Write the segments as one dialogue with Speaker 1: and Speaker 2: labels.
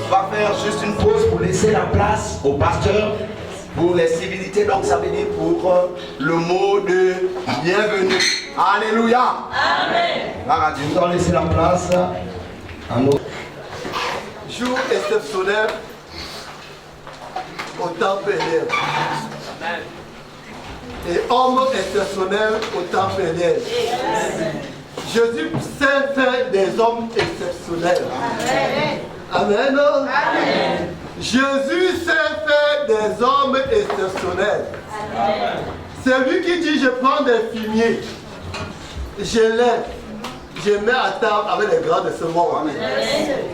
Speaker 1: va faire juste une pause pour laisser la place au pasteur pour les civilités. Donc ça veut dire pour le mot de bienvenue. Alléluia. Amen. Voilà, nous allons laisser la place à nos...
Speaker 2: Jour exceptionnel au temps pénible. Et homme exceptionnel au temps pénible. Jésus sait faire des hommes exceptionnels. Amen. Amen. Jésus sait faire des hommes exceptionnels. C'est lui qui dit, je prends des fumiers, je lève, je mets à table avec les grands de ce monde. Amen.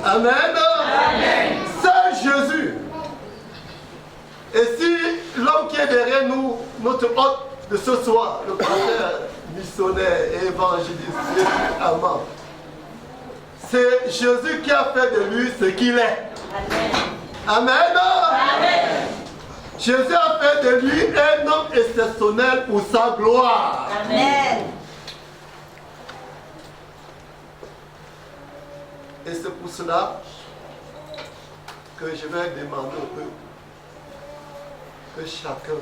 Speaker 2: Amen. Amen. C'est Jésus. Et si l'homme qui est derrière nous, notre hôte de ce soir, le pasteur missionnaire et évangéliste, amant, c'est Jésus qui a fait de lui ce qu'il est. Amen. Amen. Jésus a fait de lui un homme exceptionnel pour sa gloire. Amen. Et c'est pour cela que je vais demander au peuple que chacun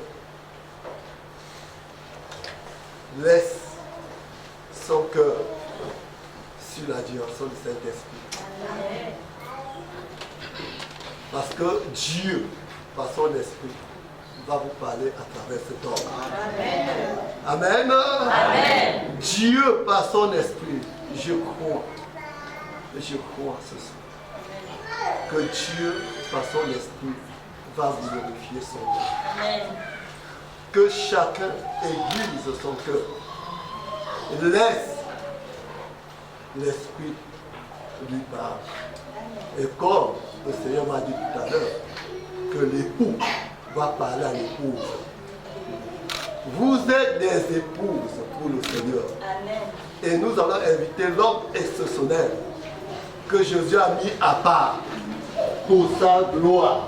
Speaker 2: laisse son cœur sur la direction du Saint-Esprit. Parce que Dieu, par son esprit, va vous parler à travers cet homme. Amen. Amen. Amen. Dieu, par son esprit, je crois ce soir que Dieu, par son esprit, va vous glorifier son nom. Amen. Que chacun aiguise son cœur. Laisse l'esprit lui parler. Et comme le Seigneur m'a dit tout à l'heure, que l'époux va parler à l'épouse. Vous êtes des épouses pour le Seigneur. Amen. Et nous allons inviter l'homme exceptionnel que Jésus a mis à part pour sa gloire.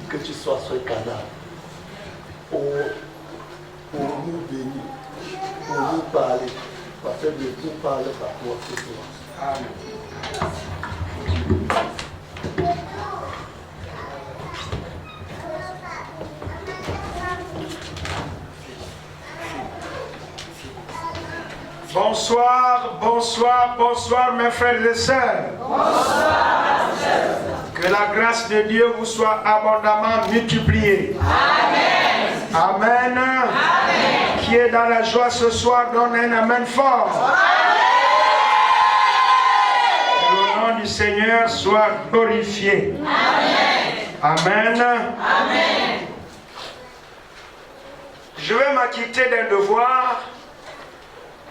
Speaker 2: Que tu sois sur le canal pour nous bénir, pour nous parler, parce que Dieu nous parle par toi ce soir. Amen.
Speaker 3: Bonsoir, bonsoir, bonsoir mes frères et sœurs. Bonsoir. Que la grâce de Dieu vous soit abondamment multipliée. Amen. Amen. Amen. Qui est dans la joie ce soir, donne un amen fort. Amen. Le nom du Seigneur soit glorifié. Amen. Amen. Amen. Je vais m'acquitter d'un devoir.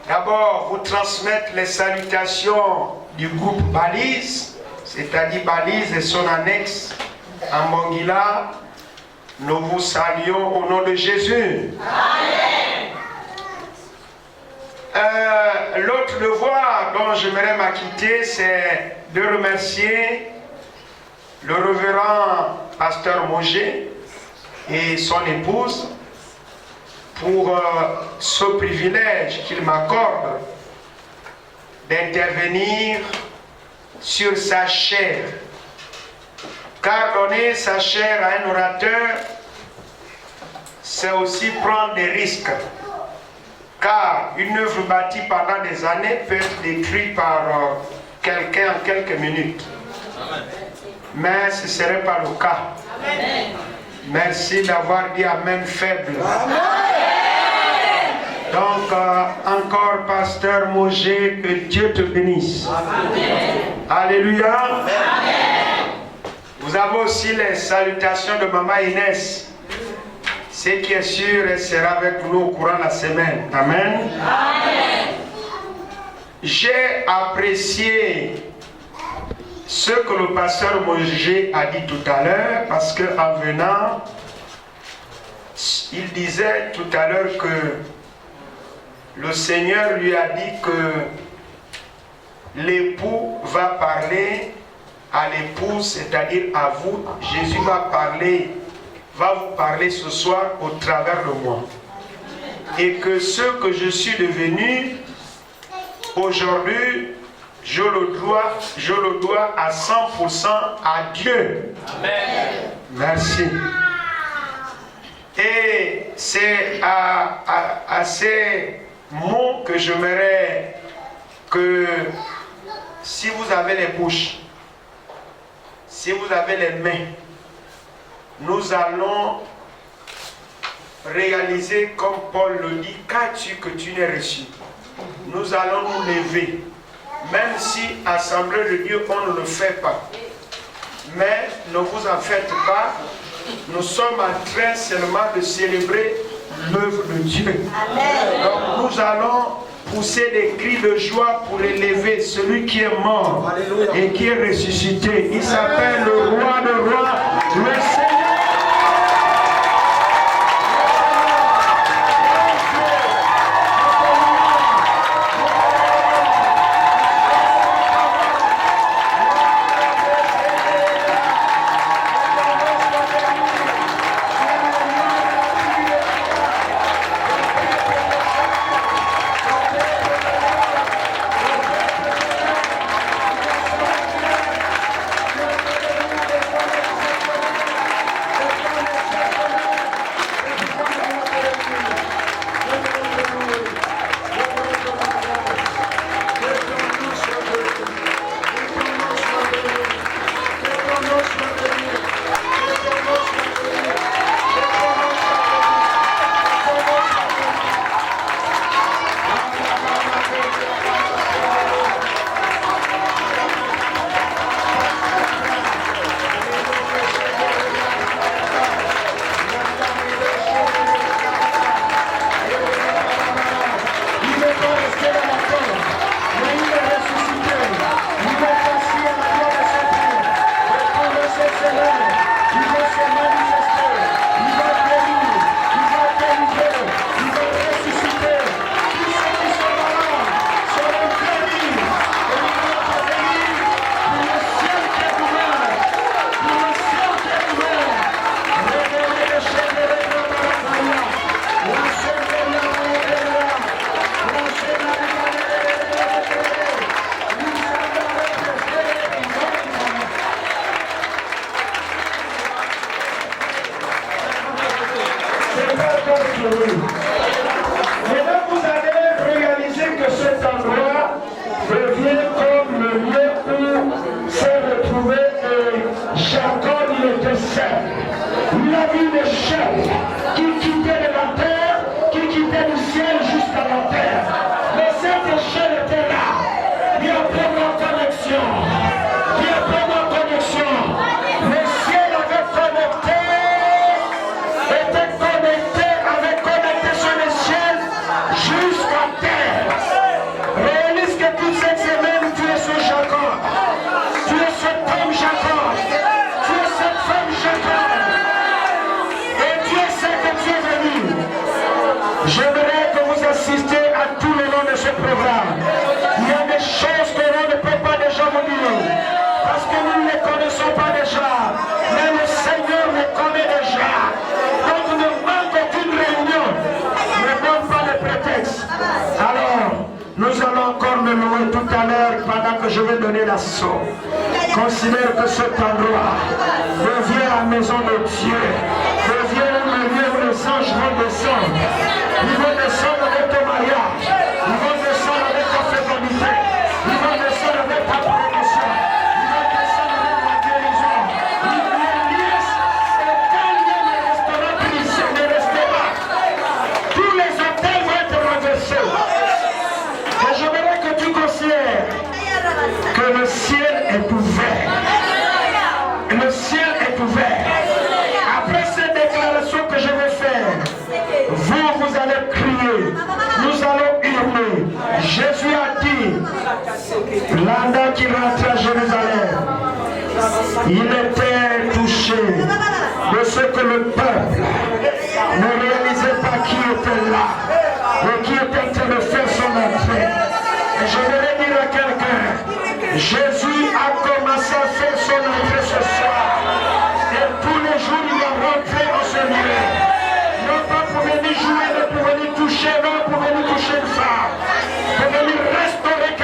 Speaker 3: D'abord, vous transmettre les salutations du groupe Balise, c'est-à-dire Balise et son annexe en Mongila. Nous vous saluons au nom de Jésus. Amen. L'autre devoir dont j'aimerais m'acquitter, c'est de remercier le révérend pasteur Mogé et son épouse pour ce privilège qu'il m'accorde d'intervenir sur sa chair. Car donner sa chair à un orateur, c'est aussi prendre des risques. Car une œuvre bâtie pendant des années peut être détruite par quelqu'un en quelques minutes. Mais ce ne serait pas le cas. Amen. Merci d'avoir dit Amen faible. Amen. Donc, encore, pasteur Mogé, que Dieu te bénisse. Amen. Alléluia. Amen. Vous avez aussi les salutations de Maman Inès. Ce qui est sûr, elle sera avec nous au courant de la semaine. Amen. Amen. J'ai apprécié ce que le pasteur Mogé a dit tout à l'heure, parce qu'en venant, il disait tout à l'heure que le Seigneur lui a dit que l'époux va parler à l'épouse, c'est-à-dire à vous. Jésus va vous parler ce soir au travers de moi. Et que ce que je suis devenu, aujourd'hui, je le dois à 100% à Dieu. Amen. Merci. Et c'est à ces mots que j'aimerais que, si vous avez les bouches, si vous avez les mains, nous allons réaliser comme Paul le dit, qu'as-tu que tu n'aies reçu? Nous allons nous lever, même si Assemblée de Dieu on ne le fait pas. Mais ne vous en faites pas, nous sommes en train seulement de célébrer l'œuvre de Dieu. Amen. Donc nous allons pousser des cris de joie pour élever celui qui est mort. Alléluia. Et qui est ressuscité. Il s'appelle le roi de rois, le Seigneur. Maintenant, vous allez réaliser que cet endroit devient comme le lieu où s'est retrouvé Jacob, il était seul. Il a vu des chefs qui quittaient de la terre, qui quittaient du ciel jusqu'à la terre. Mais cette échelle était là. Il y a première connexion. Il y a première connexion. Le ciel avait connecté, était connecté, avait connecté sur le ciel jusqu'à terre. Réalise que toute cette semaine, tu es ce Jacob. Tu es cet homme Jacob. Tu es cette femme Jacob. Et Dieu sait que tu es venu. J'aimerais que vous assistiez à tout le long de ce programme. Il y a des choses que l'on ne peut pas déjà vous dire. Parce que nous ne les connaissons pas déjà. Mais le Seigneur les connaît déjà. Donc ne manque aucune réunion. Ne donne pas de prétexte. Alors, nous allons encore me louer tout à l'heure pendant que je vais donner l'assaut. Considère que cet endroit devient la maison de Dieu. Devient le lieu où les anges vont descendre. Ils vont descendre avec ton mariage. Ils vont descendre avec ta fécondité. Ils vont descendre avec ta promotion. Ils vont descendre avec la guérison. Et quand il y a les restaurants ici, les restaurants, tous les hôtels vont être renversés. Et j'aimerais que tu considères que le ciel est ouvert. Le ciel est ouvert. Après cette déclaration que je vais faire, vous allez crier, nous allons hurler. Jésus a dit, l'endroit qui rentre à Jérusalem, il était touché de ce que le peuple ne réalisait pas qui était là et qui était en train de faire son entrée. Et je voudrais dire à quelqu'un, Jésus a commencé à faire son entrée ce soir. Et tous les jours, il va rentrer en ce lieu. Non pas pour venir jouer, mais pour venir toucher l'homme, pour venir toucher une femme. Pour venir restaurer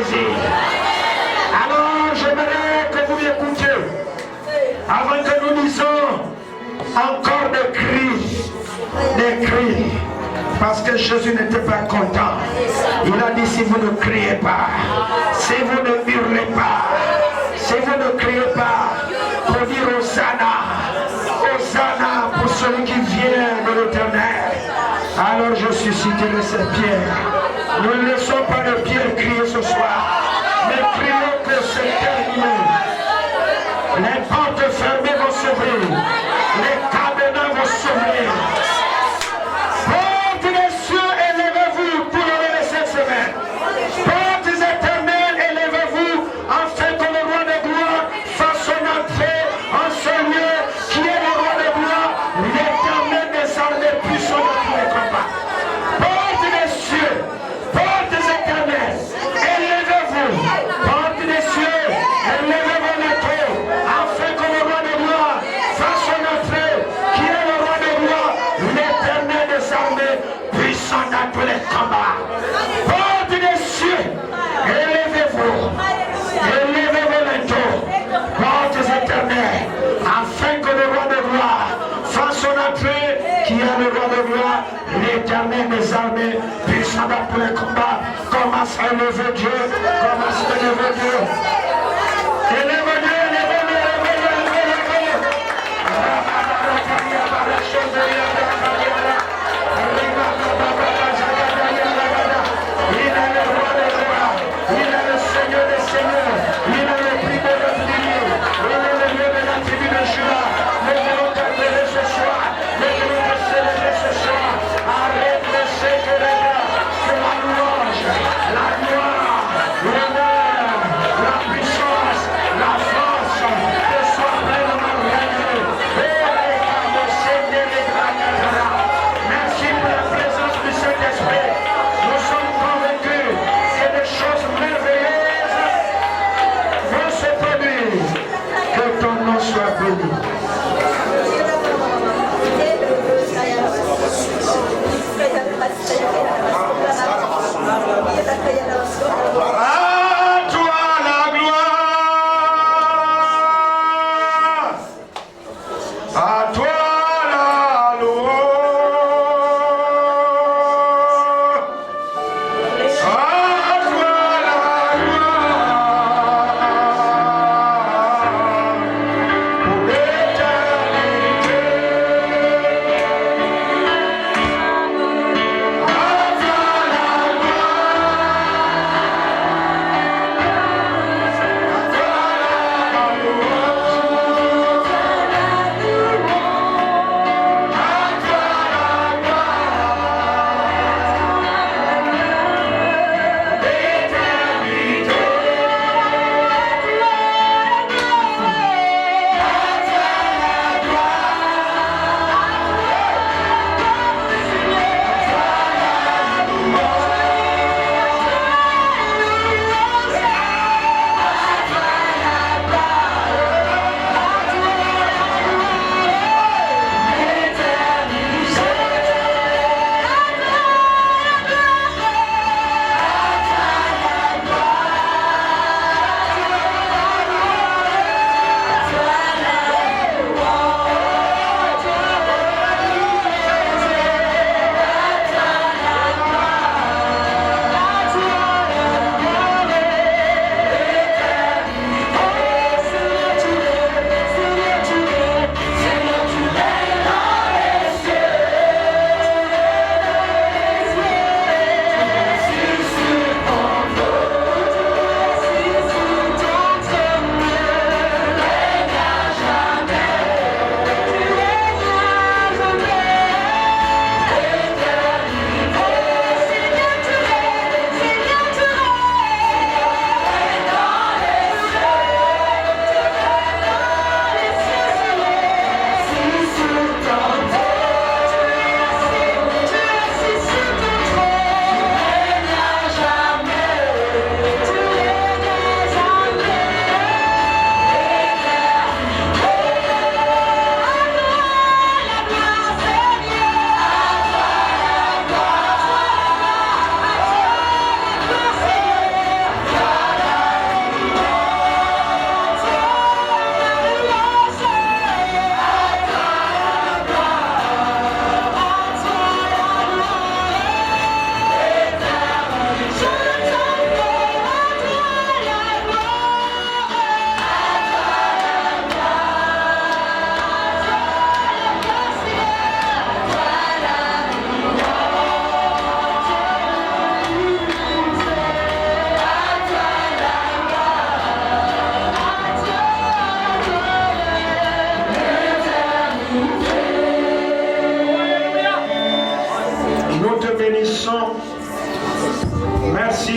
Speaker 3: saisir. Alors, j'aimerais que vous m'écoutiez. Avant que nous lisions encore des cris. Parce que Jésus n'était pas content. Il a dit, si vous ne criez pas, si vous ne hurlez pas, si vous ne criez pas, pour dire Hosanna, Hosanna pour celui qui vient de l'Éternel. Alors je susciterai cette pierre. Nous ne laissons pas de pierre crier ce soir, mais crions que c'est terminé. Les portes fermées vont s'ouvrir, les cadenas vont s'ouvrir. Portes des cieux, élevez-vous pour lever cette semaine. Portes éternelles, élevez-vous, afin que le roi de gloire fasse son entrée en ce lieu qui est le roi de gloire, l'éternel des armées puissant de tous les combats. Portes des cieux, portes éternelles, élevez-vous. Portes des cieux, élevez-vous les tours, afin que le roi de gloire fasse son entrée, qui est le roi de gloire, l'éternel des armées, puissant dans tous les combats. Portes des cieux, élevez-vous. Élevez-vous les tours, portes éternelles, afin que le roi de gloire fasse son entrée, qui est le roi de gloire, l'éternel des armées, puissant dans tous les combats. Commence à élever Dieu, commence à élever Dieu. Élevez Dieu, élevez Dieu, élevez Dieu, élevez Dieu. Il est le roi de gloire, il est le Seigneur des seigneurs, il est le primeur de Dieu, il est le lieu de la tribu de Juda. Nous voulons t'appeler ce soir, nous voulons te célébrer ce soir. Arrête de sécurité, que la louange, la gloire, l'honneur, la puissance, la force.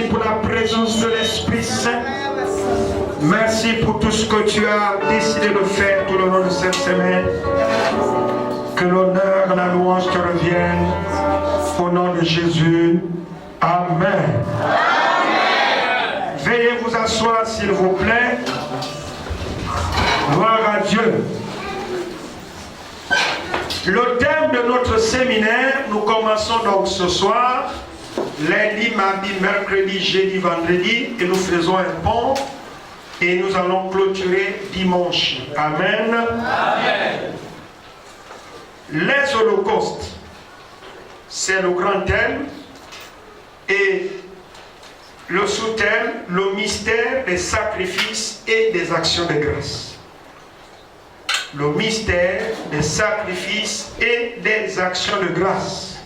Speaker 3: Merci pour la présence de l'Esprit Saint. Merci pour tout ce que tu as décidé de faire tout le long de cette semaine. Que l'honneur et la louange te reviennent. Au nom de Jésus. Amen. Amen. Veuillez vous asseoir s'il vous plaît. Gloire à Dieu. Le thème de notre séminaire, nous commençons donc ce soir, lundi, mardi, mercredi, jeudi, vendredi, et nous faisons un pont et nous allons clôturer dimanche. Amen. Amen. Les holocaustes, c'est le grand thème, et le sous-thème, le mystère des sacrifices et des actions de grâce. Le mystère des sacrifices et des actions de grâce.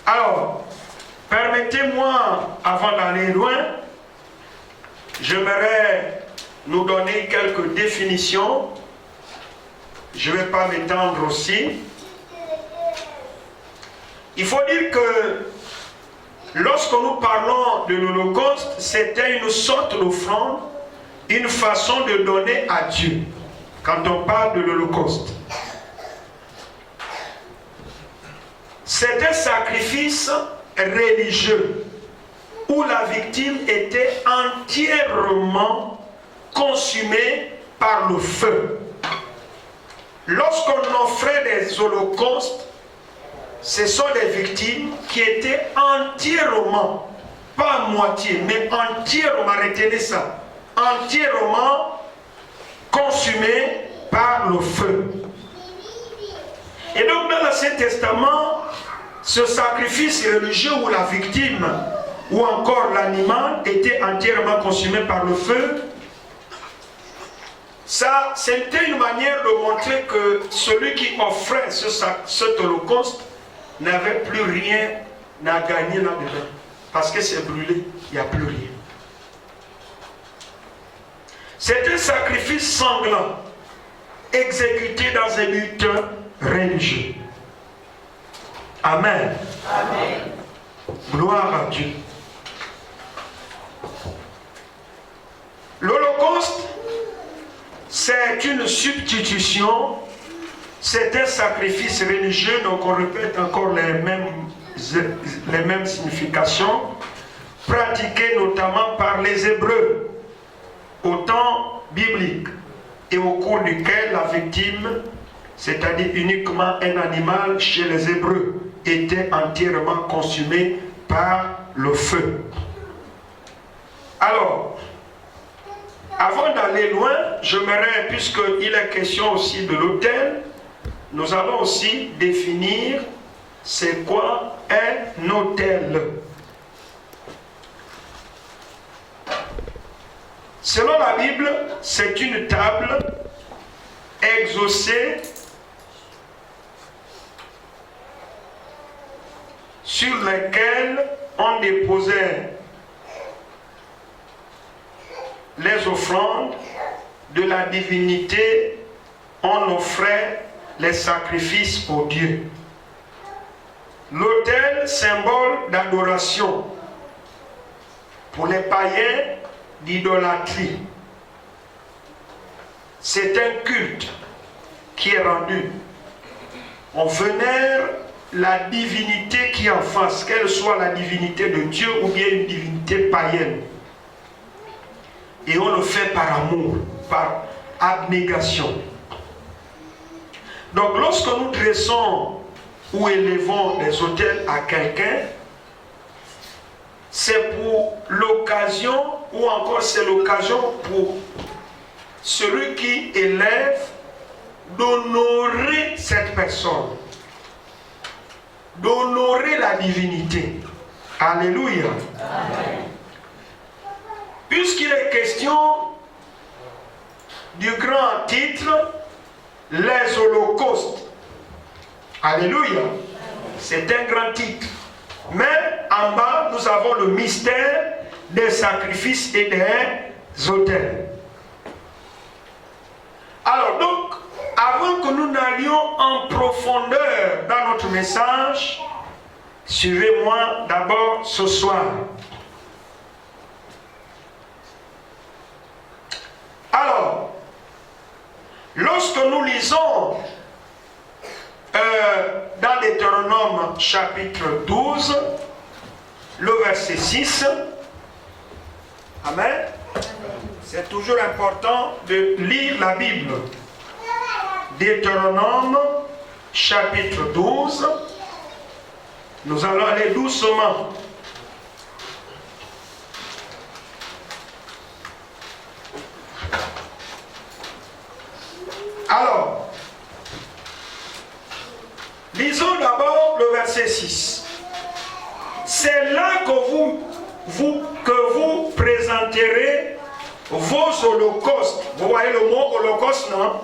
Speaker 3: Alors, permettez-moi, avant d'aller loin, j'aimerais nous donner quelques définitions. Je ne vais pas m'étendre aussi. Il faut dire que lorsque nous parlons de l'Holocauste, c'était une sorte d'offrande, une façon de donner à Dieu, quand on parle de l'Holocauste. C'est un sacrifice religieux où la victime était entièrement consumée par le feu. Lorsqu'on offrait des holocaustes, ce sont des victimes qui étaient entièrement, pas à moitié, mais entièrement, retenez ça, entièrement consumées par le feu. Et donc dans l'Ancien Testament, ce sacrifice religieux où la victime ou encore l'animal était entièrement consumé par le feu, ça c'était une manière de montrer que celui qui offrait cet holocauste n'avait plus rien à gagner là-dedans. Parce que c'est brûlé, il n'y a plus rien. C'est un sacrifice sanglant, exécuté dans un but religieux. Amen. Amen. Gloire à Dieu. L'Holocauste, c'est une substitution, c'est un sacrifice religieux, donc on répète encore les mêmes significations, pratiquées notamment par les Hébreux au temps biblique et au cours duquel la victime, c'est-à-dire uniquement un animal chez les Hébreux, était entièrement consumé par le feu. Alors, avant d'aller loin, j'aimerais, puisqu'il est question aussi de l'autel, nous allons aussi définir c'est quoi un autel. Selon la Bible, c'est une table exaucée sur laquelle on déposait les offrandes de la divinité, on offrait les sacrifices pour Dieu. L'autel, symbole d'adoration. Pour les païens, d'idolâtrie. C'est un culte qui est rendu. On vénère la divinité qui est en face, qu'elle soit la divinité de Dieu ou bien une divinité païenne. Et on le fait par amour, par abnégation. Donc lorsque nous dressons ou élevons des autels à quelqu'un, c'est pour l'occasion, ou encore c'est l'occasion pour celui qui élève d'honorer cette personne, d'honorer la divinité. Alléluia. Amen. Puisqu'il est question du grand titre, les holocaustes. Alléluia. C'est un grand titre. Mais en bas, nous avons le mystère des sacrifices et des autels. Alors donc, avant que nous n'allions en profondeur dans notre message, Suivez-moi d'abord ce soir. Alors, lorsque nous lisons dans Deutéronome chapitre 12, le verset 6, Amen, c'est toujours important de lire la Bible. Deutéronome chapitre 12, nous allons aller doucement. Alors, lisons d'abord le verset 6. C'est là que vous présenterez vos holocaustes. Vous voyez le mot holocauste, non?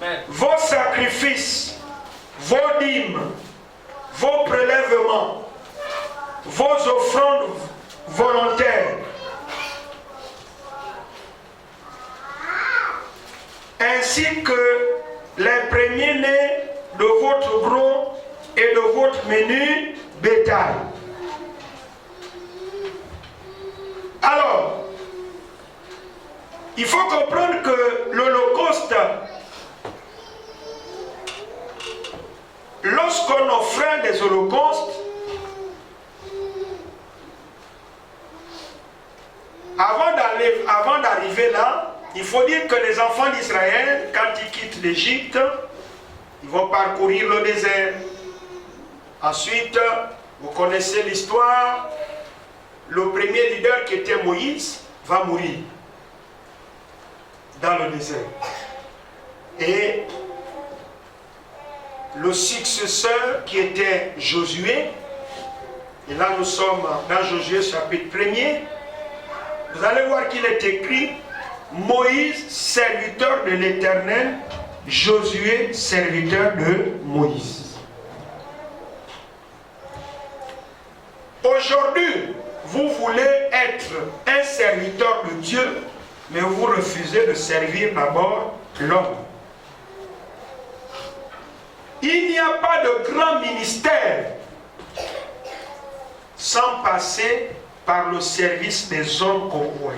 Speaker 3: Amen. Vos sacrifices, vos dîmes, vos prélèvements, vos offrandes volontaires, ainsi que les premiers-nés de votre gros et de votre menu bétail. Alors, il faut comprendre que l'Holocauste, lorsqu'on offrait des holocaustes, avant d'arriver là, il faut dire que les enfants d'Israël, quand ils quittent l'Égypte, ils vont parcourir le désert. Ensuite, vous connaissez l'histoire, le premier leader qui était Moïse va mourir dans le désert. Et le successeur qui était Josué, et là nous sommes dans Josué chapitre 1er, vous allez voir qu'il est écrit Moïse, serviteur de l'Éternel, Josué, serviteur de Moïse. Aujourd'hui, vous voulez être un serviteur de Dieu, mais vous refusez de servir d'abord l'homme. Il n'y a pas de grand ministère sans passer par le service des hommes qu'on voit.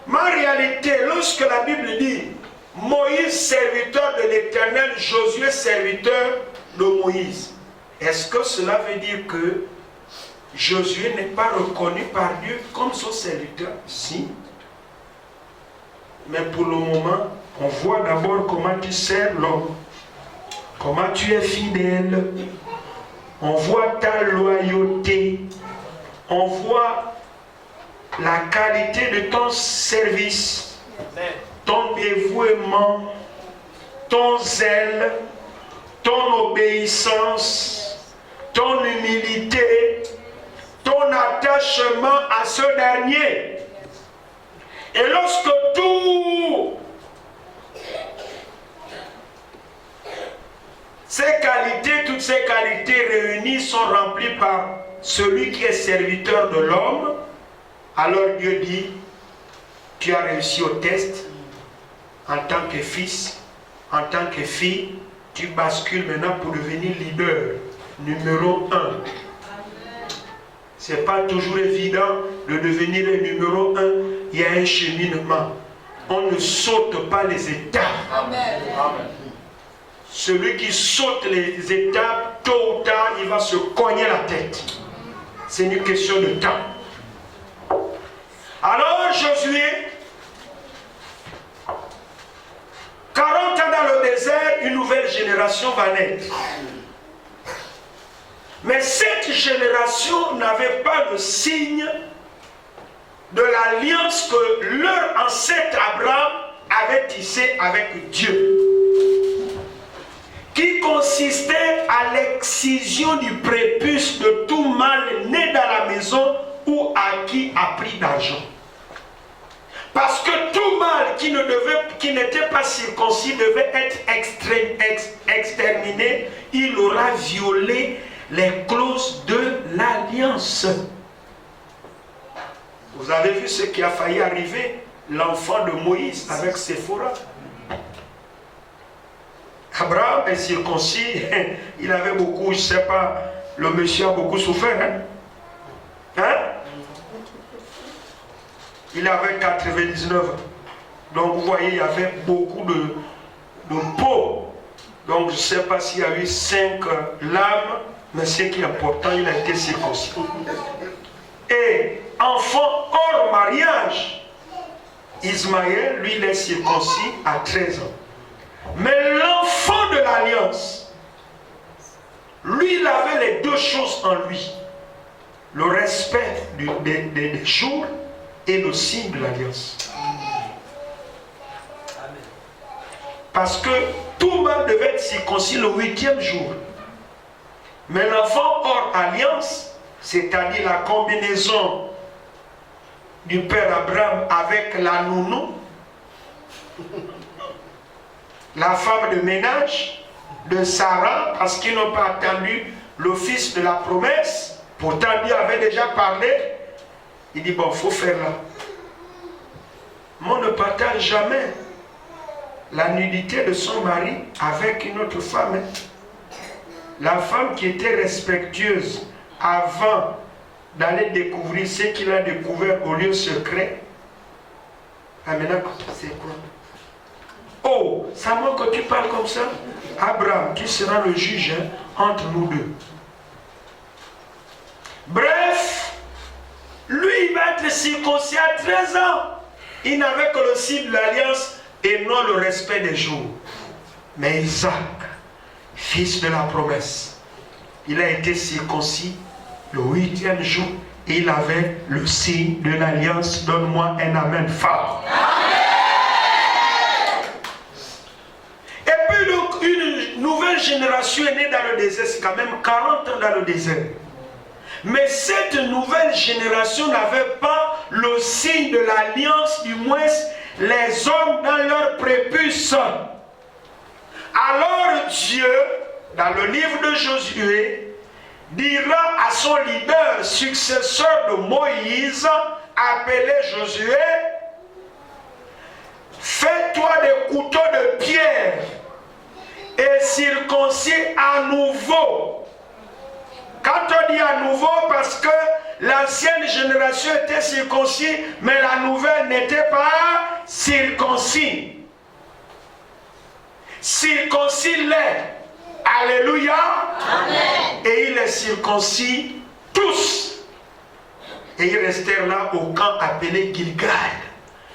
Speaker 3: Mais en réalité, lorsque la Bible dit Moïse, serviteur de l'Éternel, Josué, serviteur de Moïse, est-ce que cela veut dire que Josué n'est pas reconnu par Dieu comme son serviteur? Si. Mais pour le moment, on voit d'abord comment tu sers l'homme, comment tu es fidèle, on voit ta loyauté, on voit la qualité de ton service, ton dévouement, ton zèle, ton obéissance, ton humilité, ton attachement à ce dernier. Et lorsque toutes ces qualités réunies sont remplies par celui qui est serviteur de l'homme, alors Dieu dit, tu as réussi au test en tant que fils, en tant que fille, tu bascules maintenant pour devenir leader numéro 1. Ce n'est pas toujours évident de devenir le numéro 1. Il y a un cheminement. On ne saute pas les étapes. Amen. Amen. Celui qui saute les étapes, tôt ou tard, il va se cogner la tête. C'est une question de temps. Alors Josué, 40 ans dans le désert, une nouvelle génération va naître. Mais cette génération n'avait pas le signe de l'alliance que leur ancêtre Abraham avait tissée avec Dieu, qui consistait à l'excision du prépuce de tout mâle né dans la maison ou acquis à prix d'argent. Parce que tout mâle qui n'était pas circoncis devait être exterminé. Il aura violé les clauses de l'alliance. Vous avez vu ce qui a failli arriver, l'enfant de Moïse avec Séphora. Abraham est circoncis, il avait beaucoup, je ne sais pas, le monsieur a beaucoup souffert. Hein? Il avait 99 ans. Donc vous voyez, il y avait beaucoup de peau. Donc je ne sais pas s'il y a eu 5 lames, mais ce qui est important, il a été circoncis. Et enfant hors mariage, Ismaël, lui, il est circoncis à 13 ans. Mais l'enfant de l'alliance, lui, il avait les deux choses en lui. Le respect des jours et le signe de l'alliance. Parce que tout le monde devait être circoncis le 8e jour. Mais l'enfant hors alliance, c'est-à-dire la combinaison du père Abraham avec la nounou, la femme de ménage de Sarah, parce qu'ils n'ont pas attendu le fils de la promesse, pourtant Dieu avait déjà parlé, il dit bon, il faut faire là. Mais on ne partage jamais la nudité de son mari avec une autre femme. La femme qui était respectueuse avant d'aller découvrir ce qu'il a découvert au lieu secret. Ah, maintenant, c'est quoi? Oh, c'est à moi que tu parles comme ça? Abraham, tu seras le juge entre nous deux. Bref, lui, il va être circoncis à 13 ans. Il n'avait que le signe de l'alliance et non le respect des jours. Mais Isaac, fils de la promesse, il a été circoncis le 8e jour et il avait le signe de l'alliance. Donne-moi un amen fort. Et puis donc, une nouvelle génération est née dans le désert. C'est quand même 40 ans dans le désert. Mais cette nouvelle génération n'avait pas le signe de l'alliance, du moins les hommes dans leur prépuce. Alors Dieu, dans le livre de Josué, dira à son leader, successeur de Moïse, appelé Josué, fais-toi des couteaux de pierre et circoncis à nouveau. Quand on dit à nouveau, parce que l'ancienne génération était circoncis, mais la nouvelle n'était pas circoncis. Circoncis-les. Alléluia. Amen. Et il est circoncis tous. Et ils restèrent là au camp appelé Gilgal.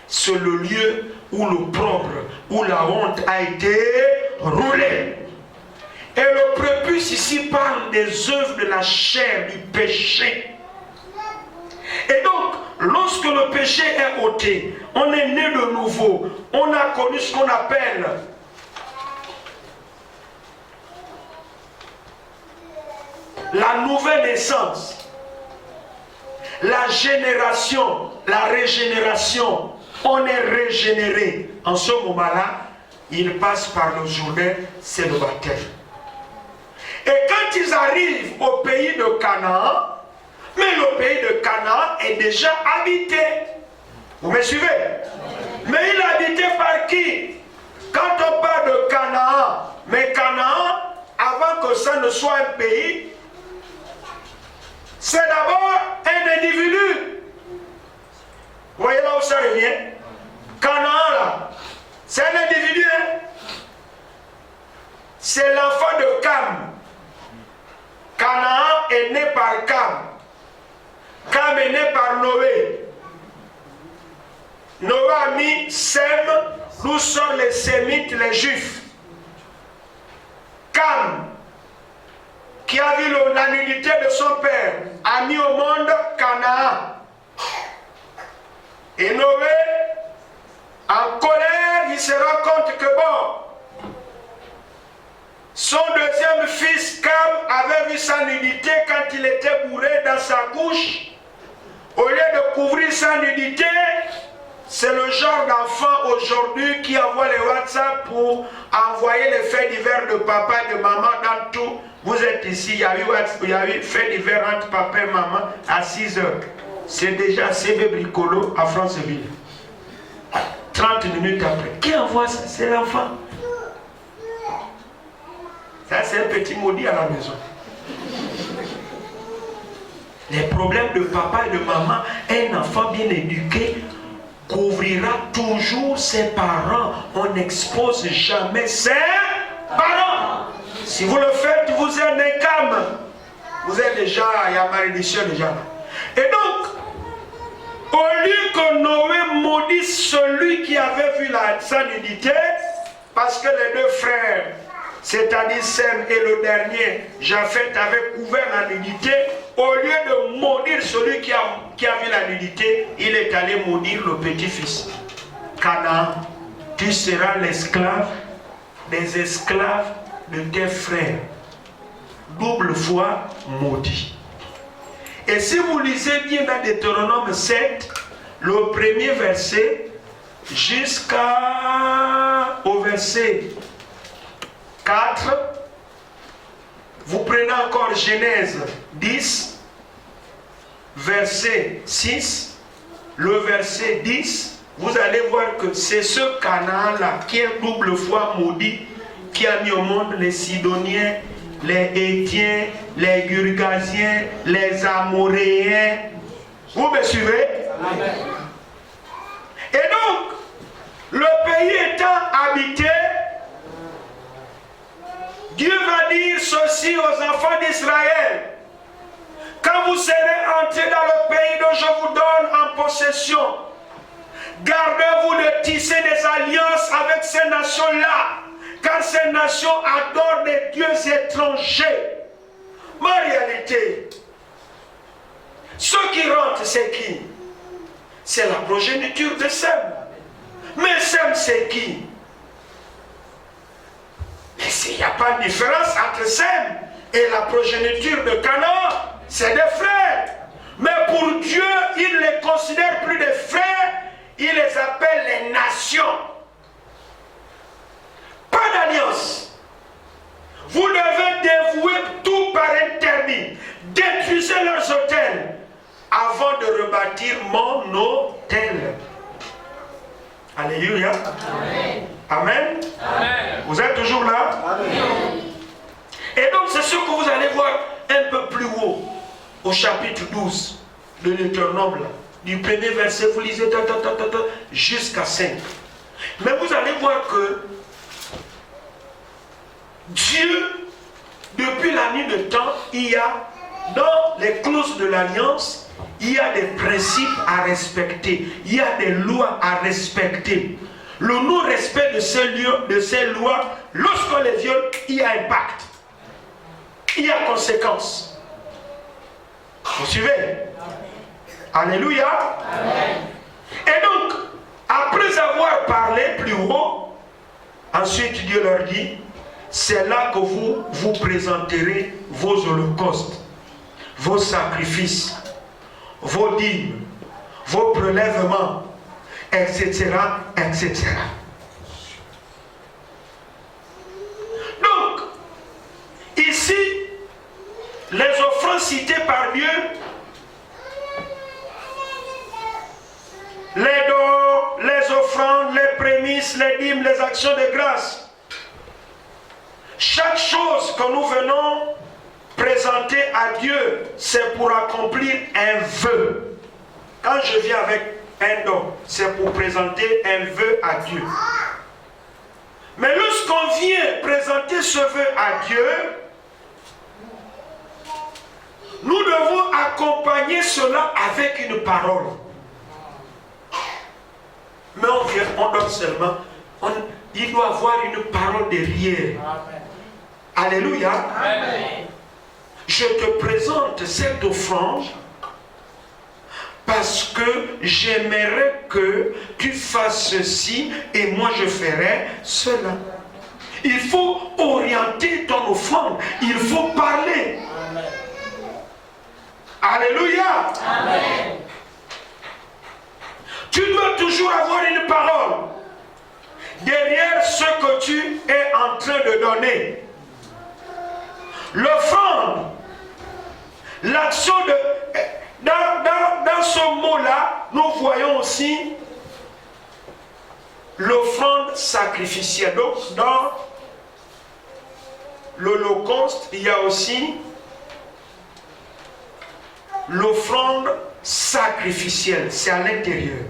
Speaker 3: C'est le lieu où l'opprobre, où la honte a été roulée. Et le prépuce ici parle des œuvres de la chair, du péché. Et donc, lorsque le péché est ôté, on est né de nouveau, on a connu ce qu'on appelle la nouvelle naissance, la génération, la régénération. On est régénéré. En ce moment-là, il passe par le journée, c'est le baptême. Et quand ils arrivent au pays de Canaan, mais le pays de Canaan est déjà habité. Vous me suivez? Mais il est habité par qui? Quand on parle de Canaan, mais Canaan, avant que ça ne soit un pays, c'est d'abord un individu. Vous voyez là où ça revient? Canaan là, c'est un individu. Hein? C'est l'enfant de Cam. Canaan est né par Cam. Cam est né par Noé. Noé a mis Sem, d'où sont les Sémites, les Juifs. Cam, qui a vu la nudité de son père, a mis au monde Canaan. Et Noé, en colère, il se rend compte que bon, son deuxième fils, Cam, avait vu sa nudité quand il était bourré dans sa couche. Au lieu de couvrir sa nudité, c'est le genre d'enfant aujourd'hui qui envoie les WhatsApp pour envoyer les faits divers de papa et de maman dans tout. Vous êtes ici, il y a eu faits divers entre papa et maman à 6 heures. C'est déjà CB Bricolo à Franceville. 30 minutes après. Qui envoie ça? C'est l'enfant. Ça, c'est un petit maudit à la maison. Les problèmes de papa et de maman, un enfant bien éduqué couvrira toujours ses parents. On n'expose jamais ses parents. Si vous le faites, vous êtes des calmes. Vous êtes déjà, il y a malédiction déjà là. Et donc, au lieu que Noé maudisse celui qui avait vu sa nudité, parce que les deux frères, c'est-à-dire Sem et le dernier, Japheth, avaient couvert la nudité, au lieu de maudire celui qui a vu la nudité, il est allé maudire le petit-fils. Canaan, tu seras l'esclave des esclaves de tes frères. Double fois maudit. Et si vous lisez bien dans Deutéronome 7, le premier verset, jusqu'au verset 4, vous prenez encore Genèse 10, verset 6, le verset 10, vous allez voir que c'est ce Canaan-là qui est double fois maudit, qui a mis au monde les Sidoniens, les Hétiens, les Girgasiens, les Amoréens. Vous me suivez? Amen. Et donc, le pays étant habité, Dieu va dire ceci aux enfants d'Israël. Quand vous serez entrés dans le pays dont je vous donne en possession, gardez-vous de tisser des alliances avec ces nations-là, car ces nations adorent des dieux étrangers. Mais en réalité, ceux qui rentrent, c'est qui? C'est la progéniture de Sem. Mais Sem, c'est qui? Mais il n'y a pas de différence entre Sem et la progéniture de Canaan. C'est des frères. Mais pour Dieu, il ne les considère plus des frères, il les appelle les nations. Pas d'alliance. Vous devez dévouer tout par interdit. Détruisez leurs autels avant de rebâtir mon autel. Alléluia. Amen. Amen. Amen. Vous êtes toujours là? Amen. Et donc c'est ce que vous allez voir un peu plus haut, au chapitre 12 de Deutéronome, du premier verset, vous lisez jusqu'à 5. Mais vous allez voir que Dieu, depuis la nuit de temps, il y a dans les clauses de l'alliance, il y a des principes à respecter, il y a des lois à respecter. Le non-respect de ces lois, lorsqu'on les viole, il y a impact, il y a conséquence. Vous suivez? Alléluia. Amen. Et donc, après avoir parlé plus haut, ensuite Dieu leur dit, c'est là que vous vous présenterez vos holocaustes, vos sacrifices, vos dîmes, vos prélèvements, etc., etc. Donc, ici, les offrandes citées par Dieu, les dons, les offrandes, les prémices, les dîmes, les actions de grâce, chaque chose que nous venons présenter à Dieu, c'est pour accomplir un vœu. Quand je viens avec un don, c'est pour présenter un vœu à Dieu. Mais lorsqu'on vient présenter ce vœu à Dieu, nous devons accompagner cela avec une parole. Mais on donne seulement, il doit avoir une parole derrière. Amen. Alléluia. Amen. Je te présente cette offrande parce que j'aimerais que tu fasses ceci et moi je ferai cela. Il faut orienter ton offrande, il faut parler. Amen. Alléluia. Amen. Tu dois toujours avoir une parole derrière ce que tu es en train de donner. L'offrande, l'action de... Dans ce mot-là, nous voyons aussi l'offrande sacrificielle. Donc, l'holocauste, il y a aussi l'offrande sacrificielle. C'est à l'intérieur.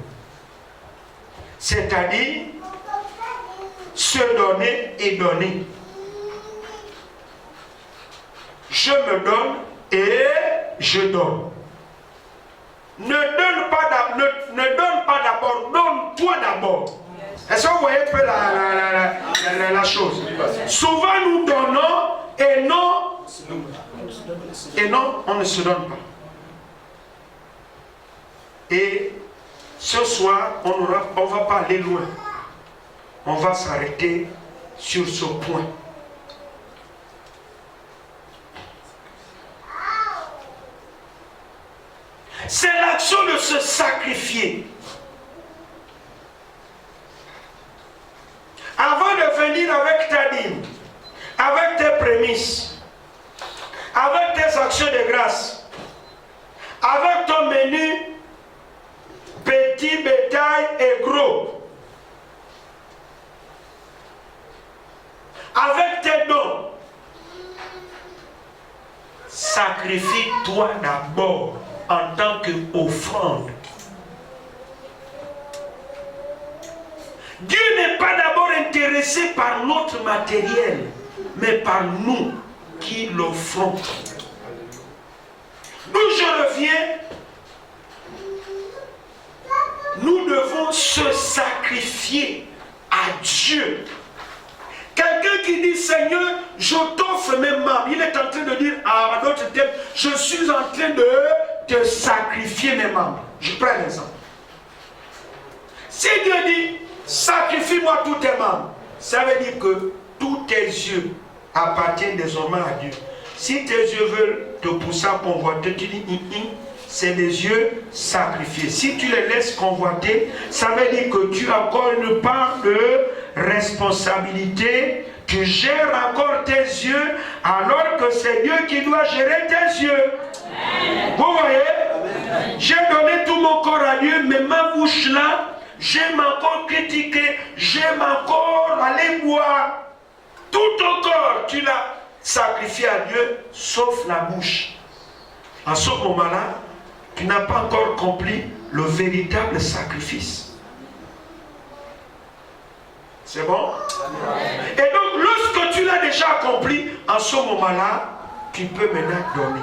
Speaker 3: C'est-à-dire se donner et donner. Je me donne et je donne. Ne donne pas d'abord, donne-toi d'abord. Est-ce que vous voyez un peu la chose? Souvent nous donnons et non, on ne se donne pas. Et ce soir, on ne va pas aller loin. On va s'arrêter sur ce point. C'est l'action de se sacrifier. Avant de venir avec ta dîme, avec tes prémices, avec tes actions de grâce, avec ton menu petit bétail et gros, avec tes dons, sacrifie-toi d'abord en tant qu'offrande. Dieu n'est pas d'abord intéressé par notre matériel, mais par nous qui l'offrons. D'où je reviens, nous devons se sacrifier à Dieu. Quelqu'un qui dit Seigneur, je t'offre mes membres, il est en train de dire à notre thème, je suis en train de te sacrifier mes membres. Je prends un exemple. Si Dieu dit sacrifie-moi tous tes membres, ça veut dire que tous tes yeux appartiennent désormais à Dieu. Si tes yeux veulent te pousser à convoiter, tu dis c'est des yeux sacrifiés. Si tu les laisses convoiter, ça veut dire que tu as encore une part de responsabilité. Tu gères encore tes yeux alors que c'est Dieu qui doit gérer tes yeux. Vous voyez? J'ai donné tout mon corps à Dieu, mais ma bouche là, j'aime encore critiquer, j'aime encore aller boire. Tout ton corps, tu l'as sacrifié à Dieu, sauf la bouche. En ce moment-là, tu n'as pas encore accompli le véritable sacrifice. C'est bon? Et donc, lorsque tu l'as déjà accompli, en ce moment-là, tu peux maintenant donner.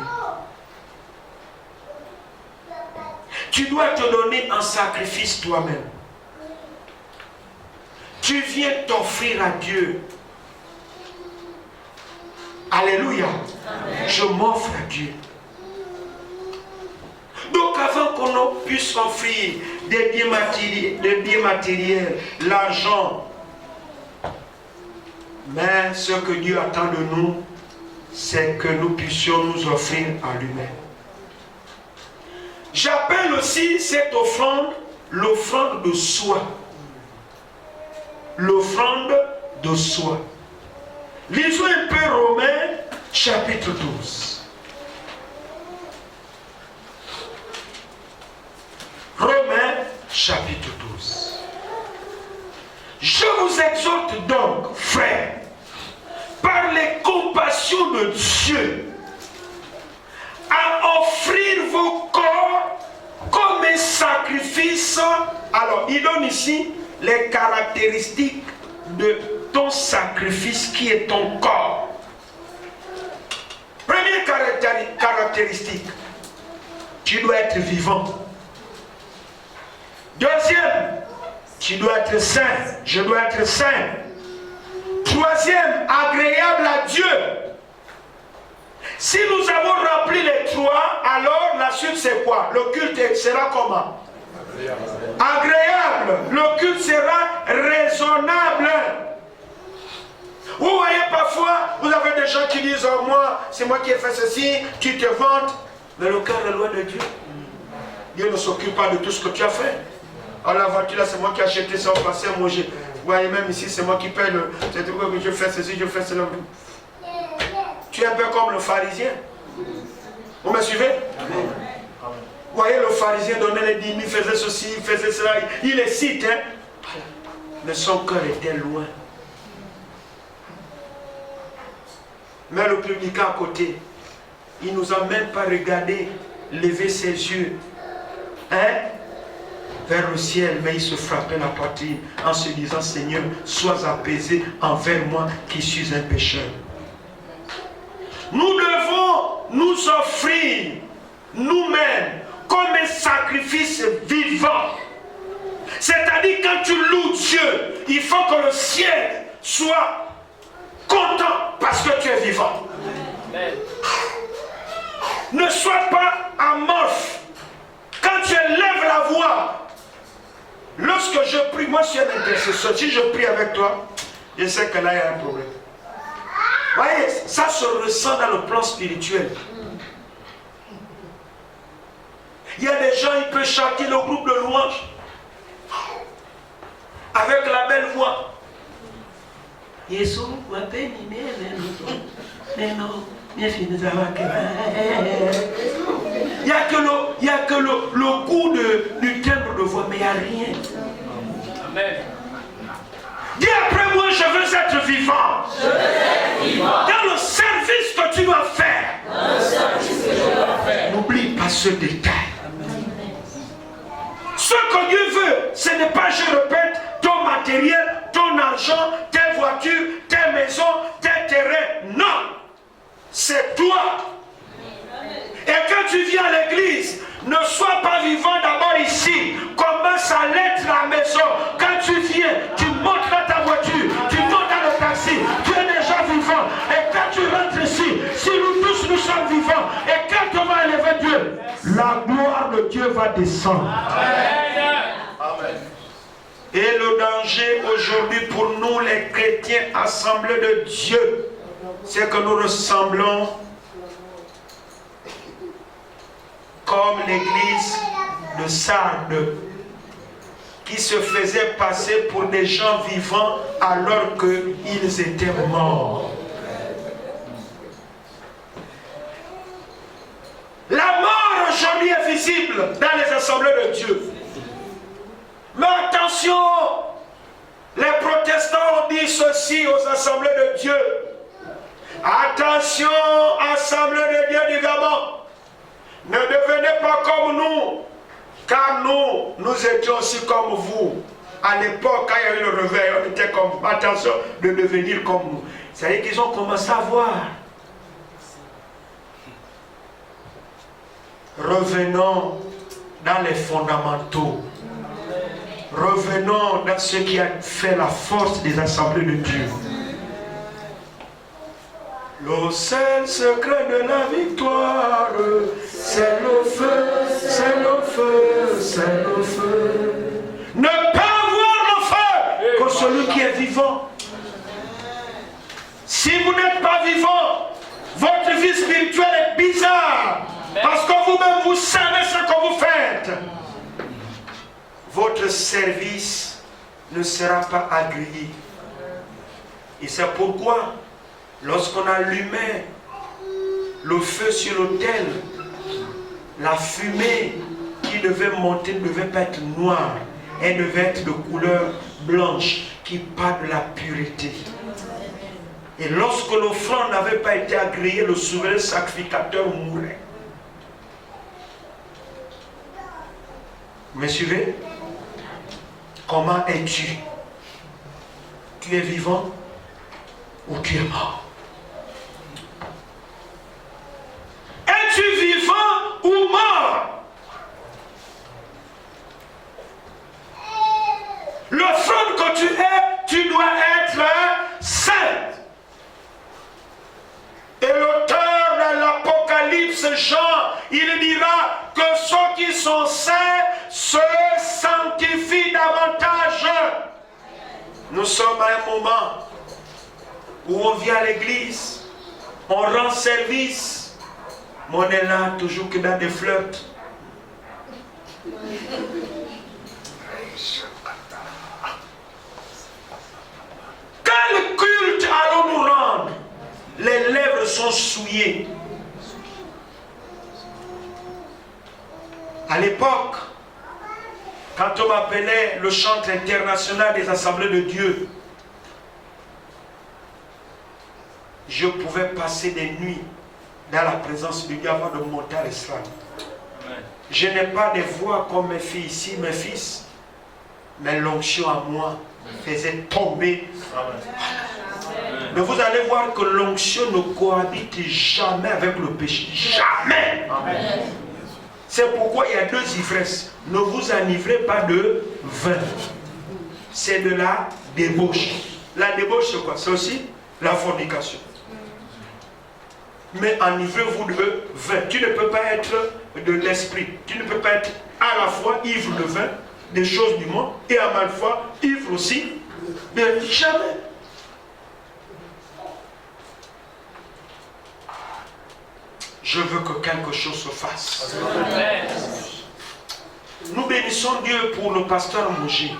Speaker 3: Tu dois te donner un sacrifice toi-même. Tu viens t'offrir à Dieu. Alléluia. Amen. Je m'offre à Dieu. Donc avant qu'on puisse offrir des biens matériels, l'argent, mais ce que Dieu attend de nous, c'est que nous puissions nous offrir à lui-même. J'appelle aussi cette offrande l'offrande de soi. L'offrande de soi. Lisons un peu Romains chapitre 12. Romains chapitre 12. Je vous exhorte donc, frères, par les compassions de Dieu, à offrir vos corps comme un sacrifice. Alors, il donne ici les caractéristiques de ton sacrifice qui est ton corps. Première caractéristique, tu dois être vivant. Deuxième, tu dois être saint. Je dois être saint. Troisième, agréable à Dieu. Si nous avons rempli les trois, alors la suite c'est quoi? Le culte sera comment? Agréable. Le culte sera raisonnable. Vous voyez parfois, vous avez des gens qui disent oh, moi, c'est moi qui ai fait ceci, tu te vantes. Mais le cœur est loin de Dieu. Dieu ne s'occupe pas de tout ce que tu as fait. Alors la voiture là, c'est moi qui ai acheté ça au passé à manger. Vous voyez, même ici, c'est moi qui paye le. C'est tout que je fais ceci, je fais cela. Tu es un peu comme le pharisien. Vous me suivez? Vous voyez, le pharisien donnait les dîmes, il faisait ceci, il faisait cela. Il les cite, hein. Mais son cœur était loin. Mais le publicain à côté, il ne nous a même pas regardé, lever ses yeux vers le ciel, mais il se frappait la poitrine en se disant, Seigneur, sois apaisé envers moi qui suis un pécheur. Nous devons nous offrir nous-mêmes comme un sacrifice vivant. C'est-à-dire, quand tu loues Dieu, il faut que le ciel soit content parce que tu es vivant. Amen. Ne sois pas amorphe. Quand tu élèves la voix, lorsque je prie, moi je suis un intercesseur, si je prie avec toi, je sais que là il y a un problème. Vous voyez, ça se ressent dans le plan spirituel. Il y a des gens, ils peuvent chanter le groupe de louanges avec la belle voix. Il n'y a que le goût du timbre de voix, mais il n'y a rien. Amen. Dis après moi, je veux être vivant. Dans le service que tu dois faire. N'oublie pas ce détail. Ce que Dieu veut, ce n'est pas, je répète, ton matériel, ton argent, tes voitures, tes maisons, tes terrains. Non. C'est toi. Et quand tu viens à l'église, ne sois pas vivant d'abord ici. Commence à l'être à la maison. Quand tu viens, tu montes dans ta voiture, tu montes dans le taxi, tu es déjà vivant. Et quand tu rentres ici, si nous tous nous sommes vivants, et quand on va élever Dieu, la gloire de Dieu va descendre. Amen. Et le danger aujourd'hui pour nous les chrétiens assemblés de Dieu, c'est que nous ressemblons comme l'église de Sardes, qui se faisait passer pour des gens vivants alors qu'ils étaient morts. La mort aujourd'hui est visible dans les assemblées de Dieu. Mais attention, les protestants ont dit ceci aux assemblées de Dieu. Attention, assemblée de Dieu du Gabon. Ne devenez pas comme nous, car nous étions aussi comme vous. À l'époque, quand il y a eu le réveil, on était comme vous. Attention de devenir comme nous. C'est-à-dire qu'ils ont commencé à voir. Revenons dans les fondamentaux. Revenons dans ce qui a fait la force des assemblées de Dieu. Le seul secret de la victoire, c'est le feu, c'est le feu, c'est le feu. Ne pas voir le feu que celui qui est vivant. Si vous n'êtes pas vivant, votre vie spirituelle est bizarre. Parce que vous-même, vous savez ce que vous faites. Votre service ne sera pas agréé. Et c'est pourquoi, lorsqu'on allumait le feu sur l'autel, la fumée qui devait monter ne devait pas être noire. Elle devait être de couleur blanche qui parle de la pureté. Et lorsque l'offrande n'avait pas été agréée, le souverain sacrificateur mourait. Vous me suivez? Comment es-tu? Tu es vivant ou tu es mort? Es-tu vivant ou mort? L'offrande que tu es, tu dois être saint. Et l'auteur de l'Apocalypse, Jean, il dira que ceux qui sont saints se sanctifient davantage. Nous sommes à un moment où on vient à l'église, on rend service, mais on est là toujours que dans des flirts. Quel culte allons-nous rendre? Les lèvres sont souillées. À l'époque, quand on m'appelait le chantre international des assemblées de Dieu, je pouvais passer des nuits dans la présence de Dieu avant de monter à l'islam. Je n'ai pas de voix comme mes filles ici, mes fils, mais l'onction à moi faisait tomber. Mais vous allez voir que l'onction ne cohabite jamais avec le péché. Jamais. C'est pourquoi il y a deux ivresses. Ne vous enivrez pas de vin. C'est de la débauche. La débauche, c'est quoi? C'est aussi la fornication. Mais enivrez-vous de vin. Tu ne peux pas être de l'esprit. Tu ne peux pas être à la fois ivre de vin, des choses du monde, et à la fois ivre aussi de jamais. Je veux que quelque chose se fasse. Nous bénissons Dieu pour le pasteur Moji.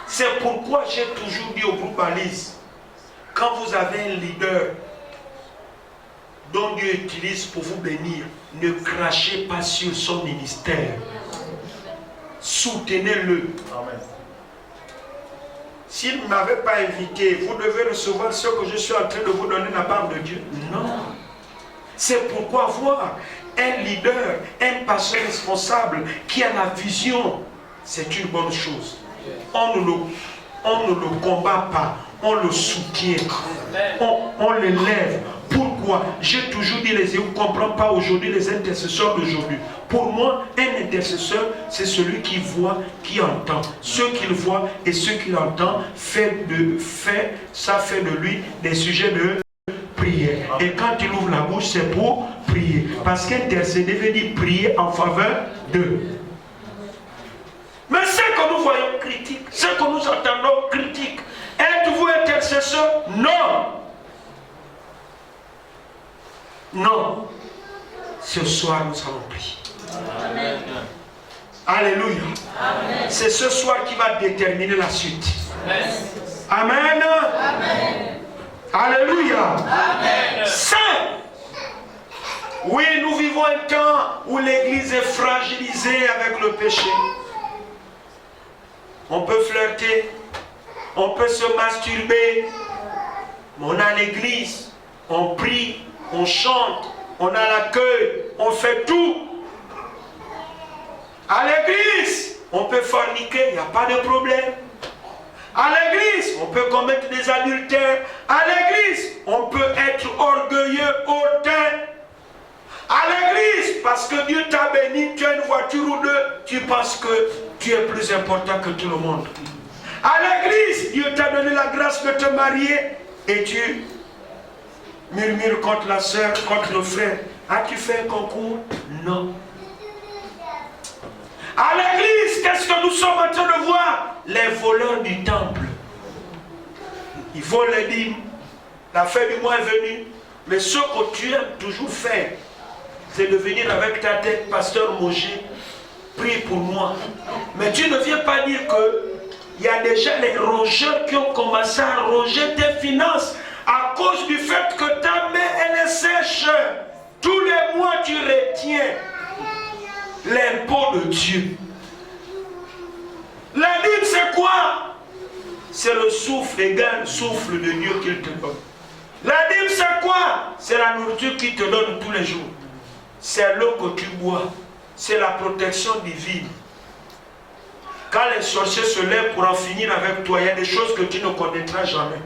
Speaker 3: C'est pourquoi j'ai toujours dit au groupe Alice, quand vous avez un leader dont Dieu utilise pour vous bénir, ne crachez pas sur son ministère. Soutenez-le. S'il ne m'avait pas invité, vous devez recevoir ce que je suis en train de vous donner de la part de Dieu. Non. C'est pourquoi avoir un leader, un pasteur responsable qui a la vision, c'est une bonne chose. On ne le combat pas, on le soutient, on l'élève. Pourquoi? J'ai toujours dit, vous ne comprenez pas aujourd'hui les intercesseurs d'aujourd'hui. Pour moi, un intercesseur, c'est celui qui voit, qui entend. Ce qu'il voit et ce qu'il entend ça fait de lui des sujets de prière. Et quand il ouvre la bouche, c'est pour prier. Parce qu'intercéder veut dire prier en faveur d'eux. Mais ce que nous voyons critique, ce que nous entendons critique, êtes-vous intercesseur? Non. Non. Ce soir, nous allons prier. Amen. Alléluia. C'est ce soir qui va déterminer la suite. Amen. Amen. Alléluia. Amen. Saint. Oui, nous vivons un temps où l'église est fragilisée avec le péché. On peut flirter, on peut se masturber, mais on a l'église, on prie, on chante, on a l'accueil, on fait tout. À l'église, on peut forniquer, il n'y a pas de problème. À l'église, on peut commettre des adultères. À l'église, on peut être orgueilleux, hautain. À l'église, parce que Dieu t'a béni, tu as une voiture ou deux, tu penses que tu es plus important que tout le monde. À l'église, Dieu t'a donné la grâce de te marier et tu murmures contre la soeur, contre le frère. As-tu fait un concours? Non. À l'église, qu'est-ce que nous sommes en train de voir? Les voleurs du temple. Ils volent les dîmes. La fin du mois est venue. Mais ce que tu aimes toujours faire, c'est de venir avec ta tête, pasteur Moji, prie pour moi. Mais tu ne viens pas dire que il y a déjà les rongeurs qui ont commencé à ronger tes finances à cause du fait que ta main elle est sèche. Tous les mois tu retiens l'impôt de Dieu. La dîme c'est quoi? C'est le souffle égal, le souffle de Dieu qu'il te donne. La dîme c'est quoi? C'est la nourriture qu'il te donne tous les jours. C'est l'eau que tu bois. C'est la protection divine. Quand les sorciers se lèvent pour en finir avec toi, il y a des choses que tu ne connaîtras jamais.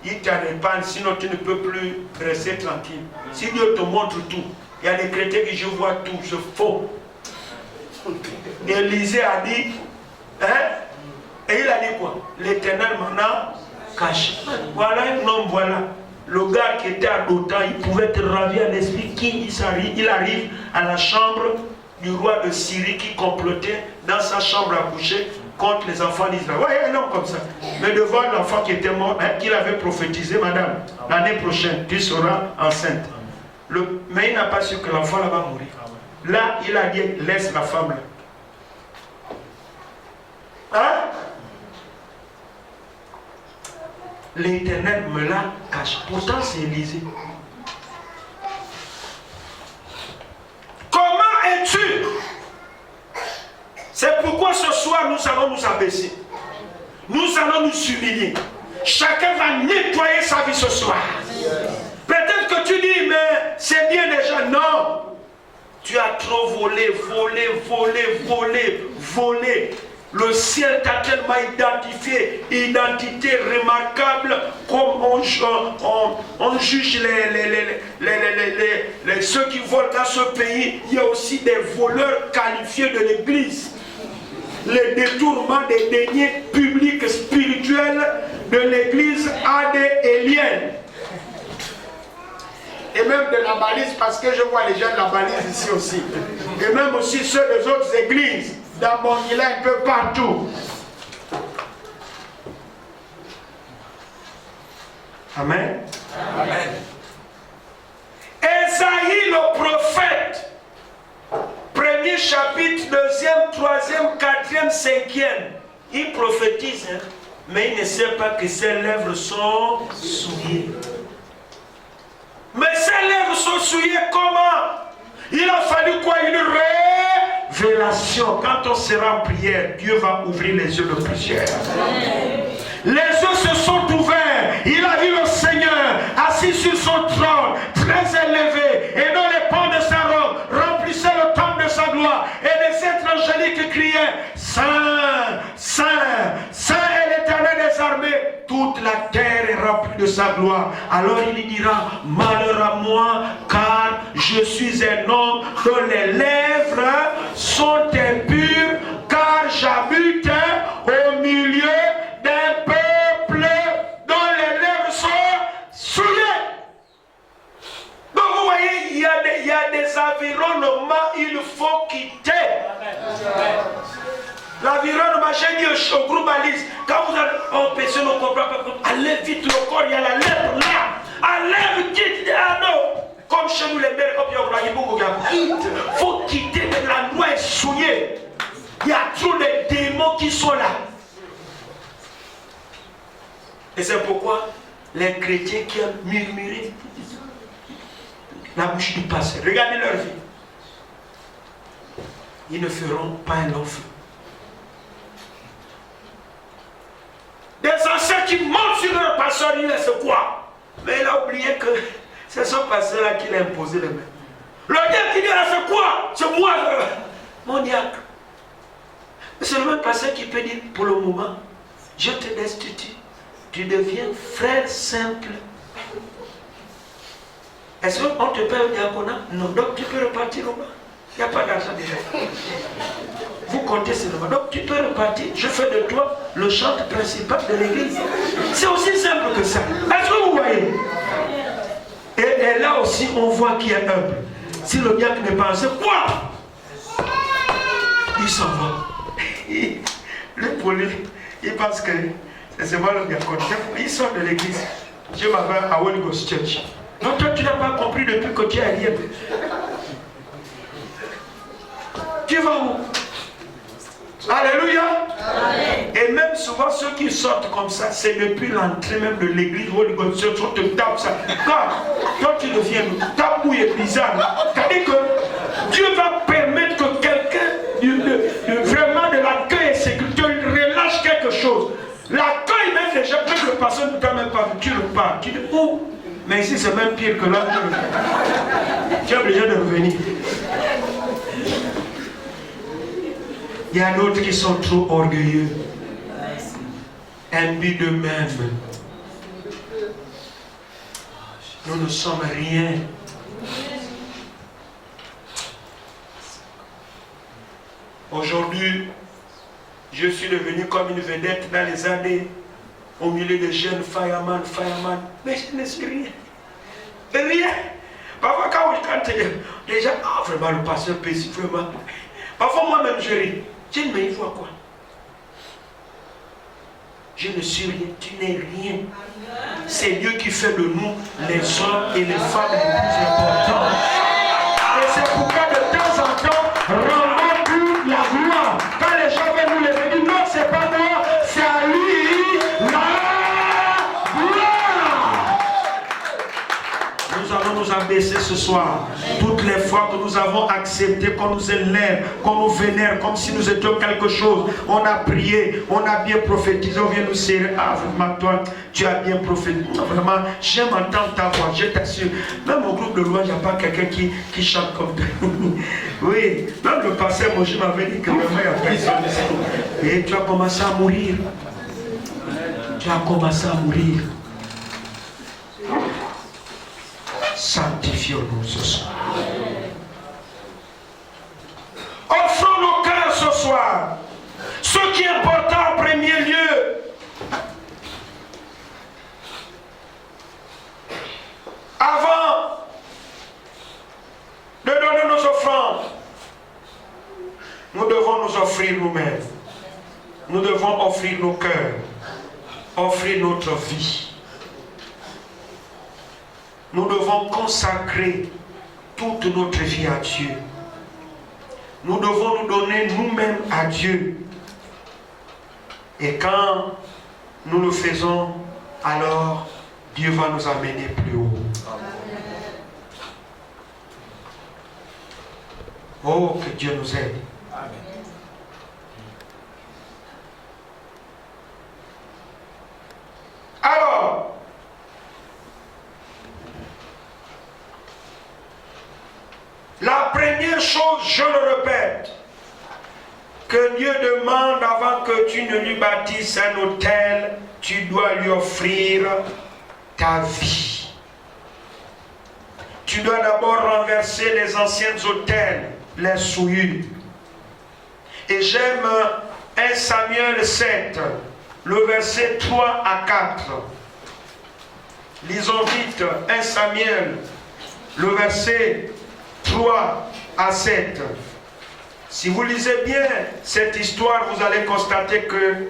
Speaker 3: Ils t'en épargnent, sinon tu ne peux plus rester tranquille. Si Dieu te montre tout, il y a des chrétiens qui je vois tout, c'est faux. Élisée a dit, et il a dit quoi? L'Éternel m'en a caché. Voilà un homme, voilà. Le gars qui était à Dothan, il pouvait te ravir à l'esprit. Il arrive à la chambre du roi de Syrie qui complotait dans sa chambre à coucher contre les enfants d'Israël. Oui, un homme comme ça. Mais devant l'enfant qui était mort, qu'il avait prophétisé, madame, l'année prochaine, tu seras enceinte. Mais il n'a pas su que l'enfant là va mourir. Là, il a dit, laisse la femme là. Hein? L'Éternel me l'a caché. Pourtant, c'est Élisée. Comment es-tu? C'est pourquoi ce soir, nous allons nous abaisser. Nous allons nous humilier. Chacun va nettoyer sa vie ce soir. Peut-être que tu dis, mais c'est bien déjà. Non. Tu as trop volé. Le ciel t'a tellement identifié, identité remarquable, comme on juge ceux qui volent dans ce pays. Il y a aussi des voleurs qualifiés de l'église. Les détournements des deniers publics spirituels de l'église adélienne. Et même de la balise, parce que je vois les gens de la balise ici aussi. Et même aussi ceux des autres églises, dans Bongila, un peu partout. Amen. Amen. Esaïe le prophète, premier chapitre, deuxième, troisième, quatrième, cinquième, il prophétise, hein, mais il ne sait pas que ses lèvres sont souillées. Mais ses lèvres sont souillées comment? Il a fallu quoi? Une révélation. Quand on sera en prière, Dieu va ouvrir les yeux de plusieurs. Les yeux se sont ouverts. Il a vu le Seigneur assis sur son trône, très élevé, et dont les pans de sa robe remplissaient le temple de sa gloire. Et les êtres angéliques criaient: Saint, Saint, Saint est l'Éternel des armées. Toute la terre est remplie de sa gloire. Alors il lui dira: malheur à moi, car je suis un homme dont les lèvres sont impures, car j'habite au milieu d'un peuple dont les lèvres sont souillées. Donc vous voyez, il y a des environnements, il faut quitter. L'environnement, j'ai dit au groupe Alice, quand vous allez, on peut se ne comprend pas, allez vite le corps, il y a la lèvre là, allez vite, ah non, comme chez nous les mères, il faut quitter, mais l'endroit est souillé, il y a trop de démons qui sont là. Et c'est pourquoi les chrétiens qui ont murmuré, la bouche du passé, regardez leur vie, ils ne feront pas un long feu. Des anciens qui montent sur leur pasteur, il laisse quoi? Mais il a oublié que c'est son pasteur-là qui l'a imposé les mains. Le diable qui dit là, c'est quoi? C'est moi, mon diacre. C'est le même pasteur qui peut dire pour le moment, je te destitue. Tu deviens frère simple. Est-ce qu'on te paie au diaconat? Non, donc tu peux repartir au bas. Il n'y a pas d'argent déjà. Vous comptez seulement. Donc tu peux repartir. Je fais de toi le chantre principal de l'église. C'est aussi simple que ça. Est-ce que vous voyez? Et là aussi, on voit qu'il est humble. Si le diacre n'est pas c'est quoi? Il s'en va. Le poli, il pense que c'est moi le diacre. Il sort de l'église. Je m'appelle à Holy Ghost Church. Donc toi, tu n'as pas compris depuis que tu es allié. Tu vas où? Alléluia. Amen. Et même souvent ceux qui sortent comme ça, c'est depuis l'entrée même de l'église où on te tape ça. Quand tu deviens tabou et bizarre, c'est-à-dire que Dieu va permettre que quelqu'un vraiment de l'accueil et sécurité relâche quelque chose. L'accueil même déjà, même le pasteur ne t'a même pas vu, tu repars. Tu dis où? Mais ici c'est même pire que là. Tu es obligé de revenir. Il y a d'autres qui sont trop orgueilleux, imbus d'eux-mêmes. Nous ne sommes rien. Aujourd'hui, je suis devenu comme une vedette dans les années, au milieu des jeunes fireman, mais je ne suis rien. Rien. Parfois, quand les gens, vraiment, le pasteur péché, vraiment. Parfois, moi-même, je ris. Tiens, mais il faut quoi? Je ne suis rien, tu n'es rien. C'est Dieu qui fait de nous les hommes et les femmes les plus importants. Et c'est pourquoi de temps en temps, rendons toute la gloire. Quand les gens viennent nous les dire, non, c'est pas moi, c'est à lui la gloire. Nous allons nous a baissé ce soir. Toutes les fois que nous avons accepté qu'on nous élève, qu'on nous vénère, comme si nous étions quelque chose, on a prié, on a bien prophétisé, on vient nous serrer. Ah, vraiment, toi, tu as bien prophétisé. Vraiment, j'aime entendre ta voix, je t'assure. Même au groupe de louange, il n'y a pas quelqu'un qui chante comme toi. Oui, même le pasteur Moji m'avait dit que vraiment, il y a personne ici. Et tu as commencé à mourir. Tu as commencé à mourir. Sanctifions-nous ce soir. Offrons nos cœurs ce soir. Ce qui est important en premier lieu. Avant de donner nos offrandes, nous devons nous offrir nous-mêmes. Nous devons offrir nos cœurs, offrir notre vie. Nous devons consacrer toute notre vie à Dieu. Nous devons nous donner nous-mêmes à Dieu. Et quand nous le faisons, alors Dieu va nous amener plus haut. Oh, que Dieu nous aide. Alors, la première chose, je le répète, que Dieu demande avant que tu ne lui bâtisses un autel, tu dois lui offrir ta vie. Tu dois d'abord renverser les anciens autels, les souillures. Et j'aime 1 Samuel 7, le verset 3 à 4. Lisons vite 1 Samuel, le verset 3 à 7. Si vous lisez bien cette histoire, vous allez constater que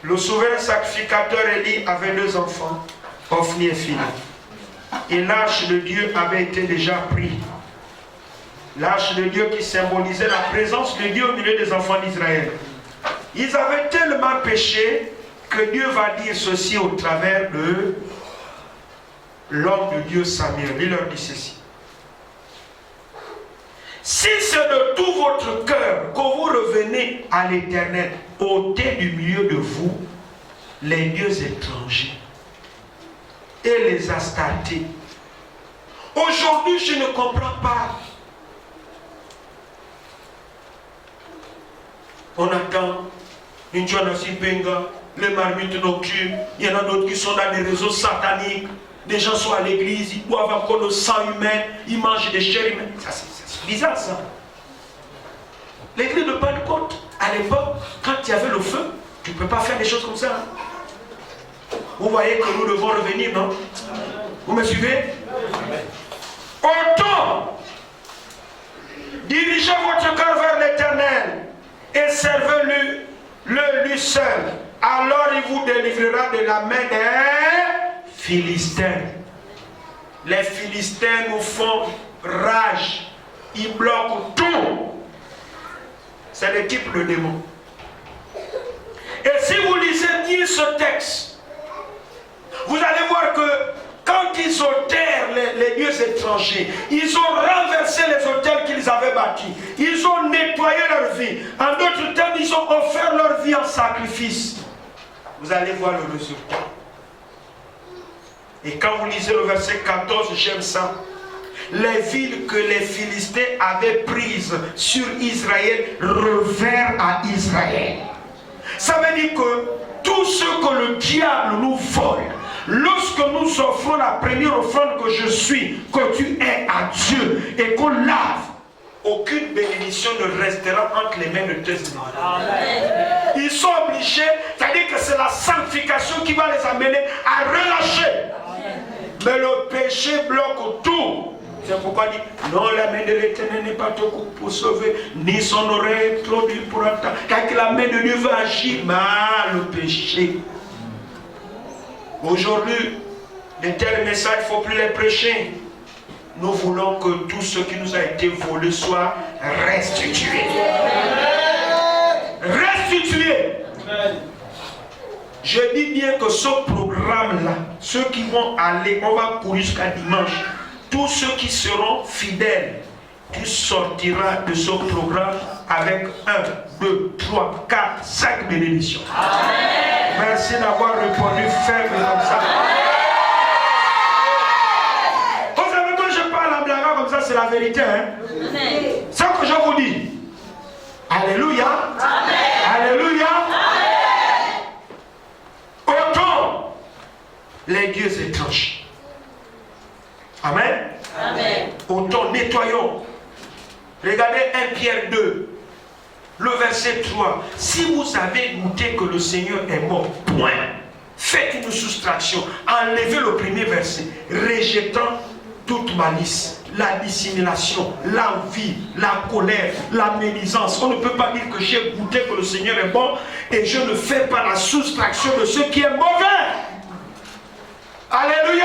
Speaker 3: le souverain sacrificateur Élie avait 2 enfants, Ophni et Phinéas. Et l'arche de Dieu avait été déjà pris. L'arche de Dieu qui symbolisait la présence de Dieu au milieu des enfants d'Israël. Ils avaient tellement péché que Dieu va dire ceci au travers de l'homme de Dieu Samuel. Il leur dit ceci. Si c'est de tout votre cœur que vous revenez à l'Éternel, ôtez du milieu de vous les dieux étrangers et les Astartés. Aujourd'hui, je ne comprends pas. On attend une Joanassi Benga, les marmites nocturnes, il y en a d'autres qui sont dans les réseaux sataniques. Des gens sont à l'église, ils boivent encore le sang humain, ils mangent des chairs humaines. C'est bizarre ça. L'église de Pentecôte, à l'époque, quand il y avait le feu, tu ne peux pas faire des choses comme ça. Hein? Vous voyez que nous devons revenir, non? Vous me suivez? Autant dirigez votre cœur vers l'Éternel et servez-le lui seul. Alors il vous délivrera de la main des Philistins. Les Philistins nous font rage. Ils bloquent tout. C'est le type de démon. Et si vous lisez bien ce texte, vous allez voir que quand ils ôtèrent les dieux étrangers, ils ont renversé les autels qu'ils avaient bâtis. Ils ont nettoyé leur vie. En d'autres termes, ils ont offert leur vie en sacrifice. Vous allez voir le résultat. Et quand vous lisez le verset 14, j'aime ça. Les villes que les Philistins avaient prises sur Israël revinrent à Israël. Ça veut dire que tout ce que le diable nous vole, lorsque nous offrons la première offrande que je suis, que tu es à Dieu et qu'on lave, aucune bénédiction ne restera entre les mains de tes ennemis. Ils sont obligés, c'est-à-dire que c'est la sanctification qui va les amener à relâcher. Mais le péché bloque tout. C'est pourquoi il dit, non, la main de l'Éternel n'est pas trop courte pour sauver, ni son oreille trop dure pour entendre. Car la main de Dieu va agir, mais le péché. Aujourd'hui, de tels messages, il ne faut plus les prêcher. Nous voulons que tout ce qui nous a été volé soit restitué. Restitué. Je dis bien que ce programme-là, ceux qui vont aller, on va courir jusqu'à dimanche. Tous ceux qui seront fidèles, tu sortiras de ce programme avec 1, 2, 3, 4, 5 bénédictions. Amen. Merci d'avoir répondu ferme comme ça. Vous savez, quand je parle en blaguant comme ça, c'est la vérité. Hein? Ce que je vous dis. Alléluia. Amen. Alléluia. Amen. Autant les dieux étranges. Amen. Amen. Autant nettoyons. Regardez 1 Pierre 2, le verset 3. Si vous avez goûté que le Seigneur est mort, point. Faites une soustraction. Enlevez le premier verset. Rejetant toute malice, la dissimulation, l'envie, la colère, la médisance. On ne peut pas dire que j'ai goûté que le Seigneur est bon et je ne fais pas la soustraction de ce qui est mauvais. Alléluia.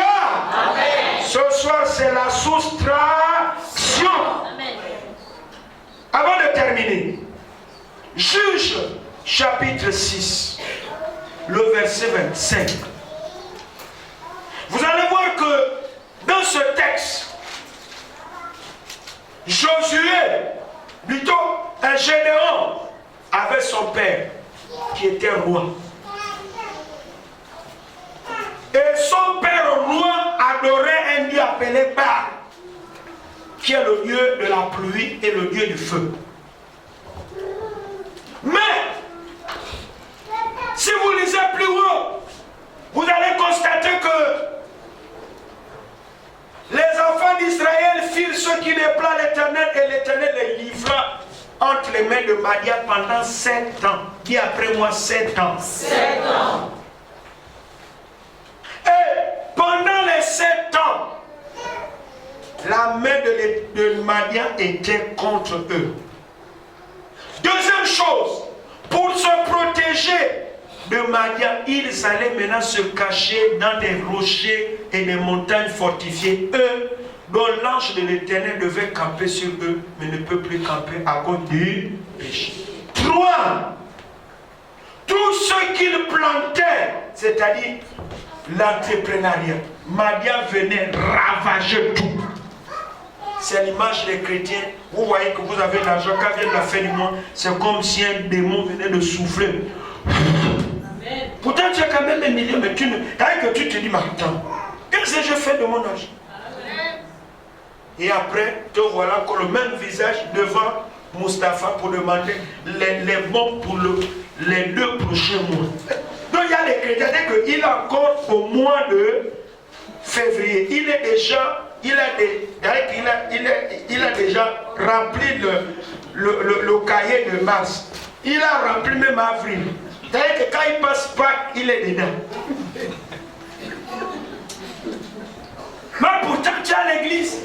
Speaker 3: Amen. Ce soir, c'est la soustraction. Amen. Avant de terminer, Juge chapitre 6, le verset 25. Vous allez voir que dans ce texte, Josué, plutôt un Gédéon, avait son père qui était roi. Et son père roi adorait un dieu appelé Baal, qui est le dieu de la pluie et le dieu du feu. Mais, si vous lisez plus haut, vous allez constater que les enfants d'Israël firent ce qui n'est pas l'Éternel et l'Éternel les livra entre les mains de Madian pendant 7 ans. Dis après moi 7 ans. 7 ans. Et pendant les 7 ans, la main de Madian était contre eux. Deuxième chose, pour se protéger de Madian, ils allaient maintenant se cacher dans des rochers et des montagnes fortifiées, eux, dont l'ange de l'Éternel devait camper sur eux, mais ne peut plus camper à cause du péché. 3. Tout ce qu'ils plantaient, c'est-à-dire l'entrepreneuriat, Madian venait ravager tout. C'est l'image des chrétiens. Vous voyez que vous avez l'argent, quand vient la fin du mois, c'est comme si un démon venait de souffler. Amen. Pourtant tu as quand même un million, mais tu te dis, mais attends, qu'est-ce que je fais de mon argent? Amen. Et après, te voilà encore le même visage devant Mustapha pour demander les bons pour les 2 prochains mois. Donc il y a les chrétiens, qu'il a encore au mois de février, il est déjà... Il a déjà rempli le cahier de mars. Il a rempli même avril. C'est-à-dire que quand il passe Pâques, il est dedans. Mais pourtant, tu as l'église.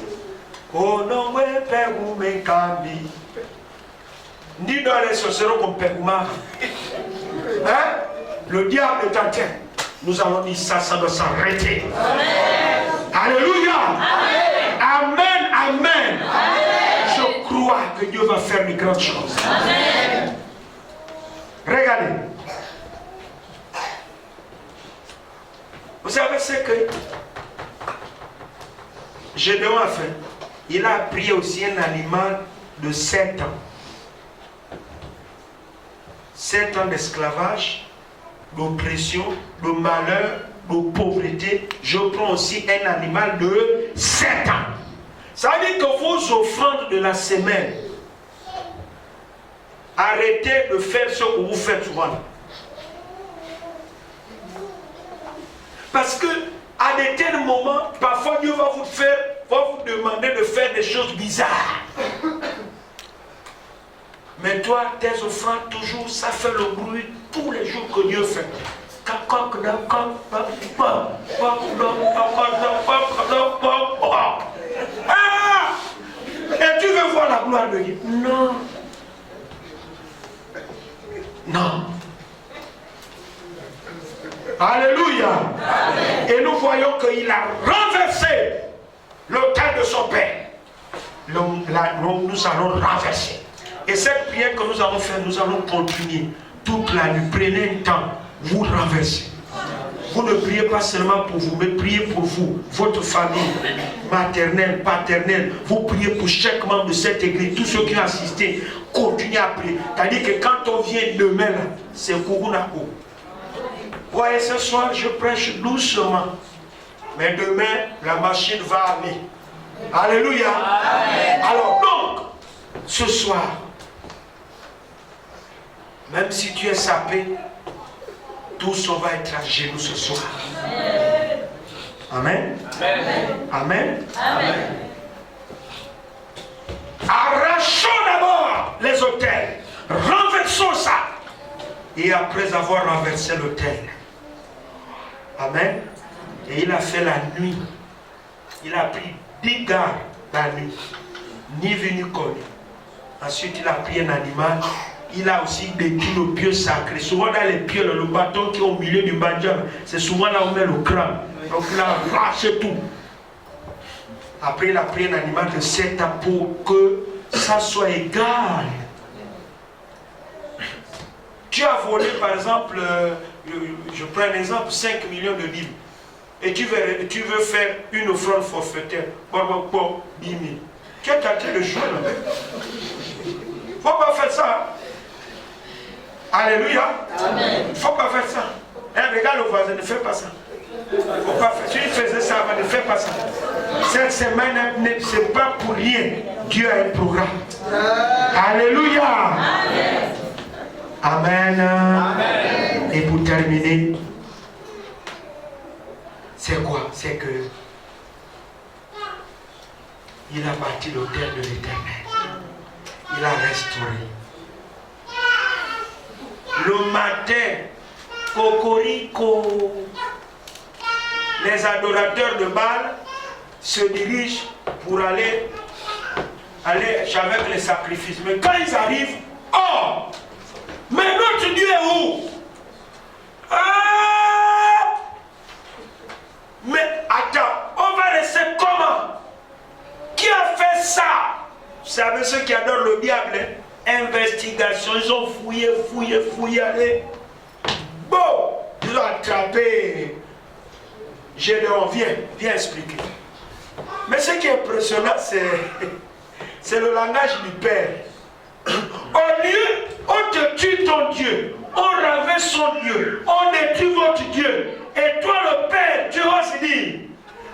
Speaker 3: Oh non, ouais, Père ou mes cambi. Ni dans les sorcerons comme Père ou Mar. Hein? Le diable est en terre. Nous allons dire ça doit s'arrêter. Alléluia. Amen. Amen. Amen. Je crois que Dieu va faire de grandes choses. Amen. Regardez. Vous savez ce que Gédéon a fait? Il a pris aussi un animal de 7 ans. 7 ans d'esclavage, d'oppression, de malheur, de pauvreté. Je prends aussi un animal de 7 ans. Ça veut dire que vos offrandes de la semaine, arrêtez de faire ce que vous faites souvent. Parce que à des tels moments, parfois Dieu va vous demander de faire des choses bizarres. Mais toi, tes offrandes, toujours, ça fait le bruit tous les jours que Dieu fait. Ah! Et tu veux voir la gloire de Dieu? Non. Non. Alléluia. Amen. Et nous voyons qu'il a renversé le temps de son père. Nous allons renverser. Et cette prière que nous allons faire, nous allons continuer toute la nuit. Prenez un temps vous renversez. Vous ne priez pas seulement pour vous, mais priez pour vous, votre famille, maternelle, paternelle. Vous priez pour chaque membre de cette église, tous ceux qui ont assisté. Continuez à prier. C'est-à-dire que quand on vient demain, là, c'est Kourounako. Voyez, ce soir, je prêche doucement. Mais demain, la machine va aller. Alléluia. Amen. Alors donc, ce soir, même si tu es sapé, tous on va être à genoux ce soir. Amen. Amen. Amen. Amen. Arrachons d'abord les autels. Renversons ça. Et après avoir renversé l'autel. Amen. Et il a fait la nuit. Il a pris 10 gardes la nuit. Ni vu ni connu. Ensuite, il a pris un animal. Il a aussi détruit le pieu sacré. Souvent dans les pieux, le bâton qui est au milieu du bandian, c'est souvent là où on met le crâne. Donc il a arraché tout. Après, il a pris un animal de 7 ans pour que ça soit égal. Tu as volé, par exemple, je prends un exemple, 5 millions de livres. Et tu veux faire une offrande forfaitaire. Bon, 10 000. Tu es tenté de jouer là. Il ne faut pas faire ça. Alléluia. Il ne faut pas faire ça. Regarde le voisin, ne fais pas ça. Faut pas faire. Si tu faisais ça avant, ne fais pas ça. Cette semaine, c'est pas pour rien. Dieu a un programme. Alléluia. Amen. Amen. Et pour terminer, c'est quoi? C'est que il a bâti l'autel de l'Éternel. Il a restauré. Le matin, cocorico, les adorateurs de Baal se dirigent pour aller avec les sacrifices. Mais quand ils arrivent, oh, mais notre Dieu est où? Ah! Mais attends, on va rester comment? Qui a fait ça? Vous savez ceux qui adorent le diable, hein? Investigation, ils ont fouillé, allez. Bon, ils ont attrapé Gédéon, viens expliquer. Mais ce qui est impressionnant, c'est le langage du Père. Au lieu, on te tue ton Dieu, on renverse son Dieu, on détruit votre Dieu. Et toi le Père, tu oses dire.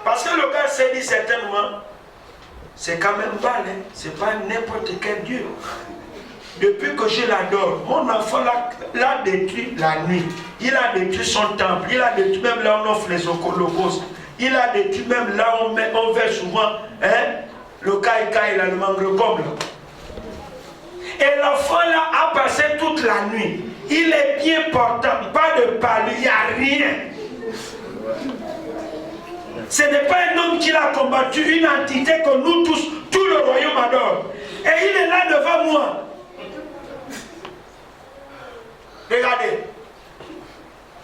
Speaker 3: Parce que le gars s'est dit certainement, c'est quand même mal, hein? C'est pas n'importe quel Dieu. Depuis que je l'adore, mon enfant l'a détruit la nuit. Il a détruit son temple. Il a détruit même là où on offre les holocaustes. Il a détruit même là où on fait souvent le caïcaï, le mangregoble. Et l'enfant là a passé toute la nuit. Il est bien portant, pas de palu, il n'y a rien. Ce n'est pas un homme qui l'a combattu, une entité que nous tous, tout le royaume adore. Et il est là devant moi. Regardez.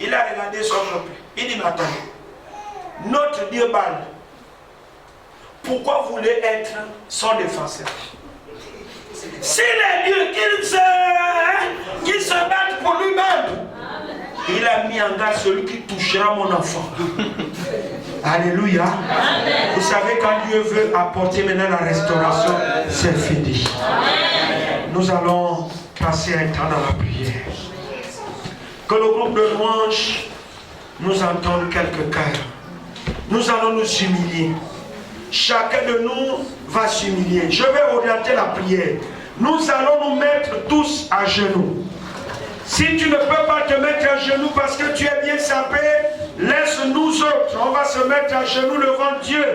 Speaker 3: Il a regardé son peuple. Il dit, mais attendez. Notre Dieu Baal, pourquoi vous voulez être son défenseur? Si les dieux qui se battent pour lui-même, il a mis en garde celui qui touchera mon enfant. Alléluia. Amen. Vous savez, quand Dieu veut apporter maintenant la restauration, c'est fini. Amen. Nous allons passer un temps dans la prière. Que le groupe de louanges nous entende quelques cœurs. Nous allons nous humilier. Chacun de nous va s'humilier. Je vais orienter la prière. Nous allons nous mettre tous à genoux. Si tu ne peux pas te mettre à genoux parce que tu es bien sapé, laisse-nous autres. On va se mettre à genoux devant Dieu,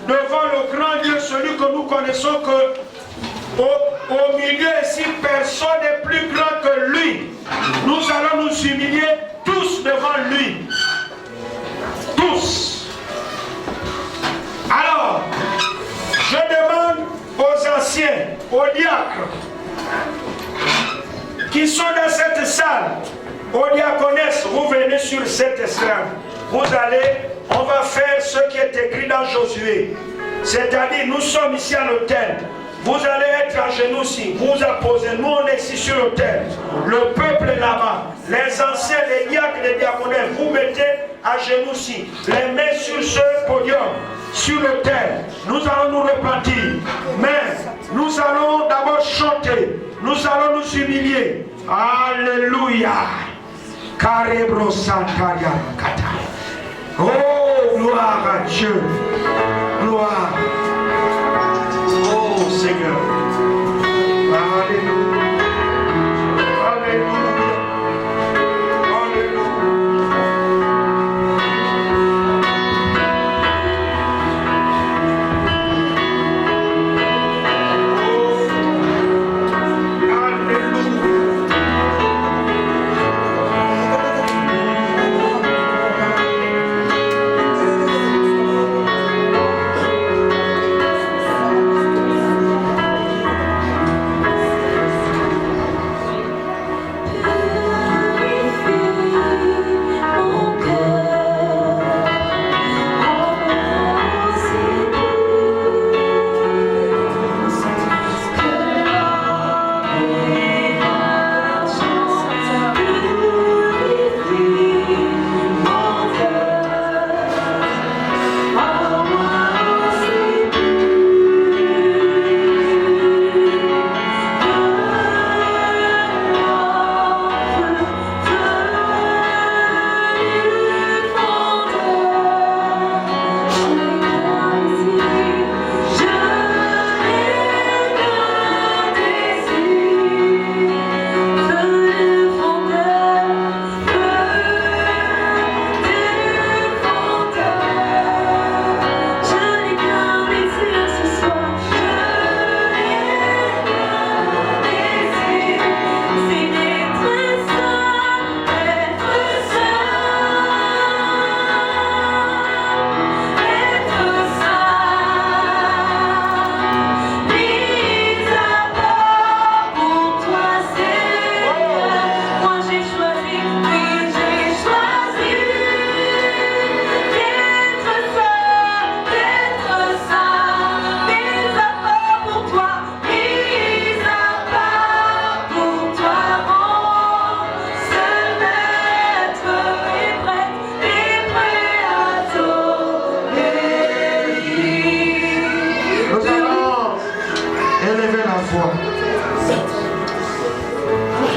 Speaker 3: devant le grand Dieu, celui que nous connaissons, que au milieu ici, personne n'est plus grand que lui. Nous allons nous humilier tous devant lui. Tous. Alors, je demande aux anciens, aux diacres, qui sont dans cette salle, aux diaconesses, vous venez sur cette estrade. Vous allez, on va faire ce qui est écrit dans Josué. C'est-à-dire, nous sommes ici à l'autel. Vous allez être à genoux ici. Vous apposez. Nous, on est ici sur l'autel. Le peuple est là-bas. Les anciens, les diacres, les diaconés, vous mettez à genoux ici. Les mains sur ce podium, sur l'autel. Nous allons nous repentir. Mais nous allons d'abord chanter. Nous allons nous humilier. Alléluia. Karebro Santaria Kata. Oh, gloire à Dieu. Gloire. Oh Seigneur. Alléluia. Alléluia.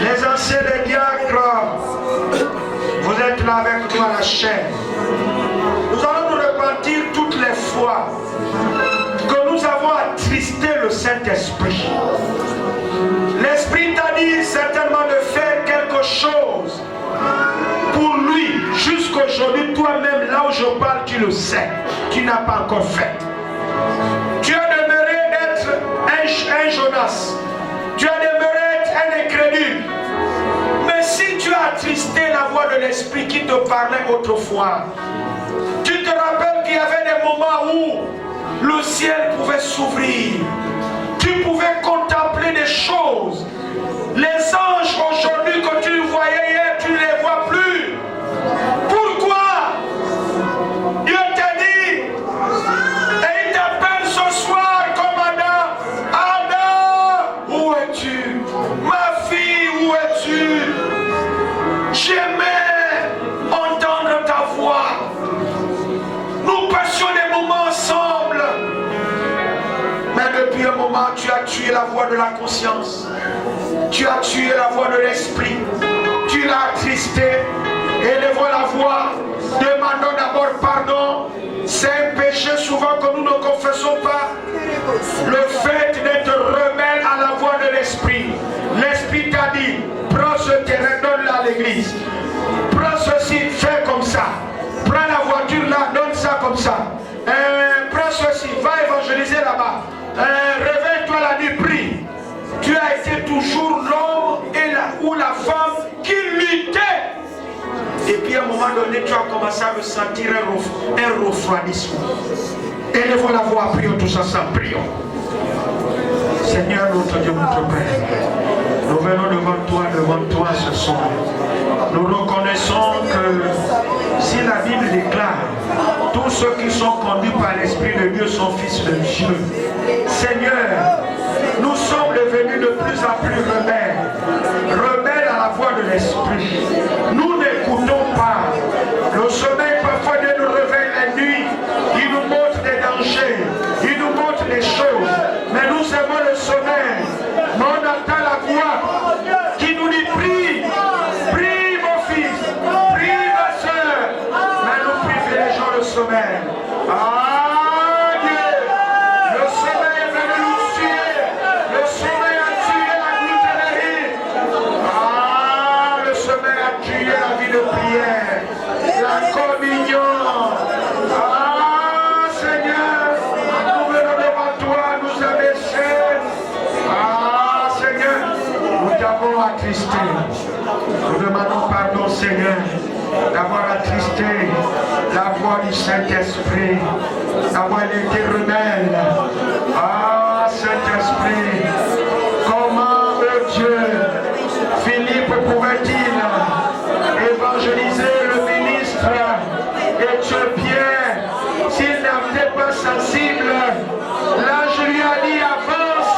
Speaker 3: Les anciens des diacres, vous êtes là avec nous à la chaîne. Nous allons nous repentir toutes les fois que nous avons attristé le Saint-Esprit. L'Esprit t'a dit certainement de faire quelque chose pour lui. Jusqu'aujourd'hui, toi-même, là où je parle, tu le sais. Tu n'as pas encore fait. Tu as demeuré d'être un Jonas. Tu as demeuré être un incrédule. Mais si tu as attristé la voix de l'Esprit qui te parlait autrefois, tu te rappelles qu'il y avait des moments où le ciel pouvait s'ouvrir. Tu pouvais contempler des choses. Les anges aujourd'hui que tu voyais hier, tu ne les vois plus. Pourquoi? Dieu t'a dit, et il t'appelle ce soir comme Adam. Adam, où es-tu? Ma fille, où es-tu? J'aimais entendre ta voix. Nous passions des moments ensemble. Mais depuis un moment, tu as tué la voix de la conscience. Tu as tué la voix de l'esprit. Tu l'as attristé. Élevons la voix. Demandons d'abord pardon. C'est un péché souvent que nous ne confessons pas. Le fait d'être rebelle à la voix de l'esprit. L'esprit t'a dit, prends ce terrain, donne-le à l'église. Prends ceci, fais comme ça. Prends la voiture là, donne ça comme ça. Prends ceci, va évangéliser là-bas. Réveille-toi la nuit, prie. Tu as été toujours l'homme ou la femme qui luttait. Et puis à un moment donné, tu as commencé à ressentir un refroidissement. Élevons la voix, prions tous ensemble, prions. Seigneur notre Dieu, notre Père, nous venons devant toi ce soir. Nous reconnaissons que si la Bible déclare, tous ceux qui sont conduits par l'Esprit de Dieu sont fils de Dieu. Seigneur, sommes devenus de plus en plus rebelles à la voix de l'esprit. Nous n'écoutons pas. Le sommeil parfois nous réveille la nuit. Il nous montre des dangers. Il nous montre des choses. Mais nous aimons le sommeil. Mais on entend la voix qui nous dit prie. Prie mon fils. Prie ma soeur. Mais nous privilégions le sommeil. Ah Dieu. Le sommeil est venu nous tuer. Le sommeil a tué la gloutonnerie. Ah, le sommeil a tué la vie de prière. La communion. Ah Seigneur, nous venons devant toi, nous abaisser. Ah Seigneur, nous t'avons attristé. Nous demandons pardon Seigneur d'avoir attristé la voix du Saint-Esprit, d'avoir été rebelle. Ah Saint-Esprit, comment, oh Dieu, Philippe pouvait-il évangéliser le ministre éthiopien s'il n'était pas sensible? L'ange lui a dit avance,